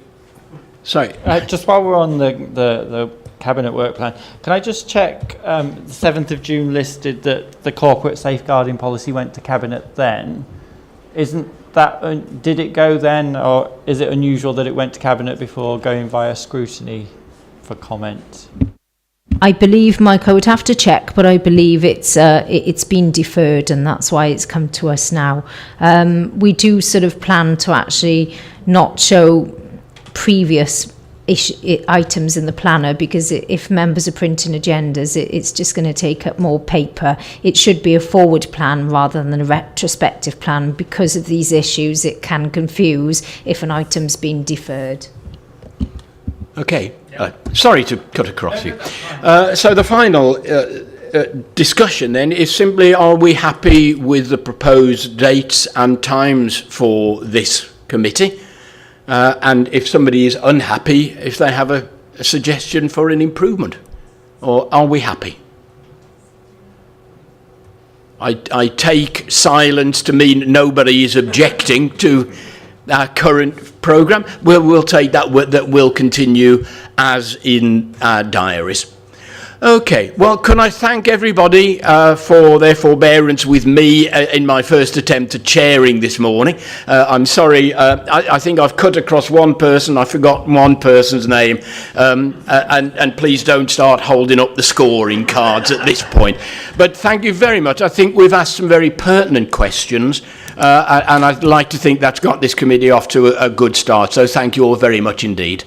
Sorry.
Just while we're on the Cabinet work plan, can I just check, the 7th of June listed that the corporate safeguarding policy went to Cabinet then. Isn't that, did it go then, or is it unusual that it went to Cabinet before going via scrutiny for comment?
I believe, Mike, I would have to check, but I believe it's been deferred, and that's why it's come to us now. We do sort of plan to actually not show previous items in the planner, because if members are printing agendas, it's just going to take up more paper. It should be a forward plan rather than a retrospective plan. Because of these issues, it can confuse if an item's been deferred.
Okay. Sorry to cut across you. So the final discussion then is simply, are we happy with the proposed dates and times for this committee? And if somebody is unhappy, if they have a suggestion for an improvement, or are we happy? I take silence to mean nobody is objecting to our current programme. We'll take that will continue as in our diaries. Okay, well, can I thank everybody for their forbearance with me in my first attempt at chairing this morning. I'm sorry, I think I've cut across one person, I forgot one person's name, and please don't start holding up the scoring cards at this point. But thank you very much. I think we've asked some very pertinent questions, and I'd like to think that's got this committee off to a good start, so thank you all very much indeed.